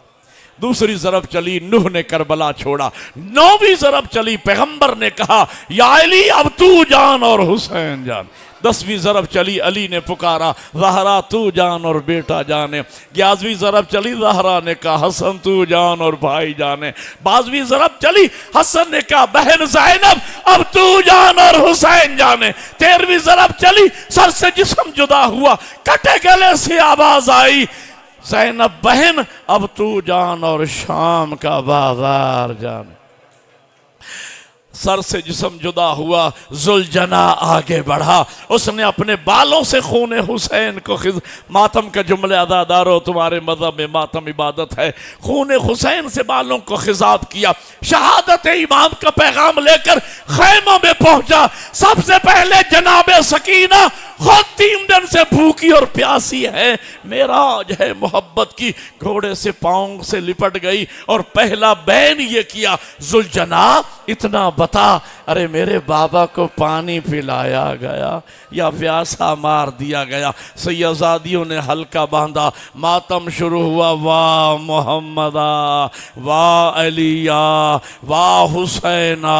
دوسری ضرب چلی، نوح نے کربلا چھوڑا، 9ویں ضرب چلی، پیغمبر نے کہا، یا علی اب تو جان اور حسین جان۔ 10ویں ضرب چلی، علی نے پکارا، زہرا تو جان اور بیٹا جانے۔ 11ویں ضرب چلی، زہرا نے کہا، حسن تو جان اور بھائی جانے۔ 12ویں ضرب چلی، حسن نے کہا، بہن زینب اب تو جان اور حسین جانے۔ 13ویں ضرب چلی، سر سے جسم جدا ہوا، کٹے گلے سے آواز آئی، زینب بہن اب تو جان اور شام کا بازار جانے۔ سر سے جسم جدا ہوا، ذوالجنا آگے بڑھا، اس نے اپنے بالوں سے خون حسین کو ماتم کا جملے عزادارو، تمہارے مذہب میں ماتم عبادت ہے، خون حسین سے بالوں کو خضاب کیا، شہادت امام کا پیغام لے کر خیموں میں پہنچا۔ سب سے پہلے جناب سکینہ خود 3 دن سے بھوکی اور پیاسی ہے، معراج ہے محبت کی، گھوڑے سے پاؤں سے لپٹ گئی اور پہلا بین یہ کیا، ذوالجنا اتنا بتا، ارے میرے بابا کو پانی پلایا گیا یا پیاسا مار دیا گیا؟ سیدزادیوں نے حلقہ باندھا، ماتم شروع ہوا، واہ محمدہ، واہ علیہ، واہ حسینہ،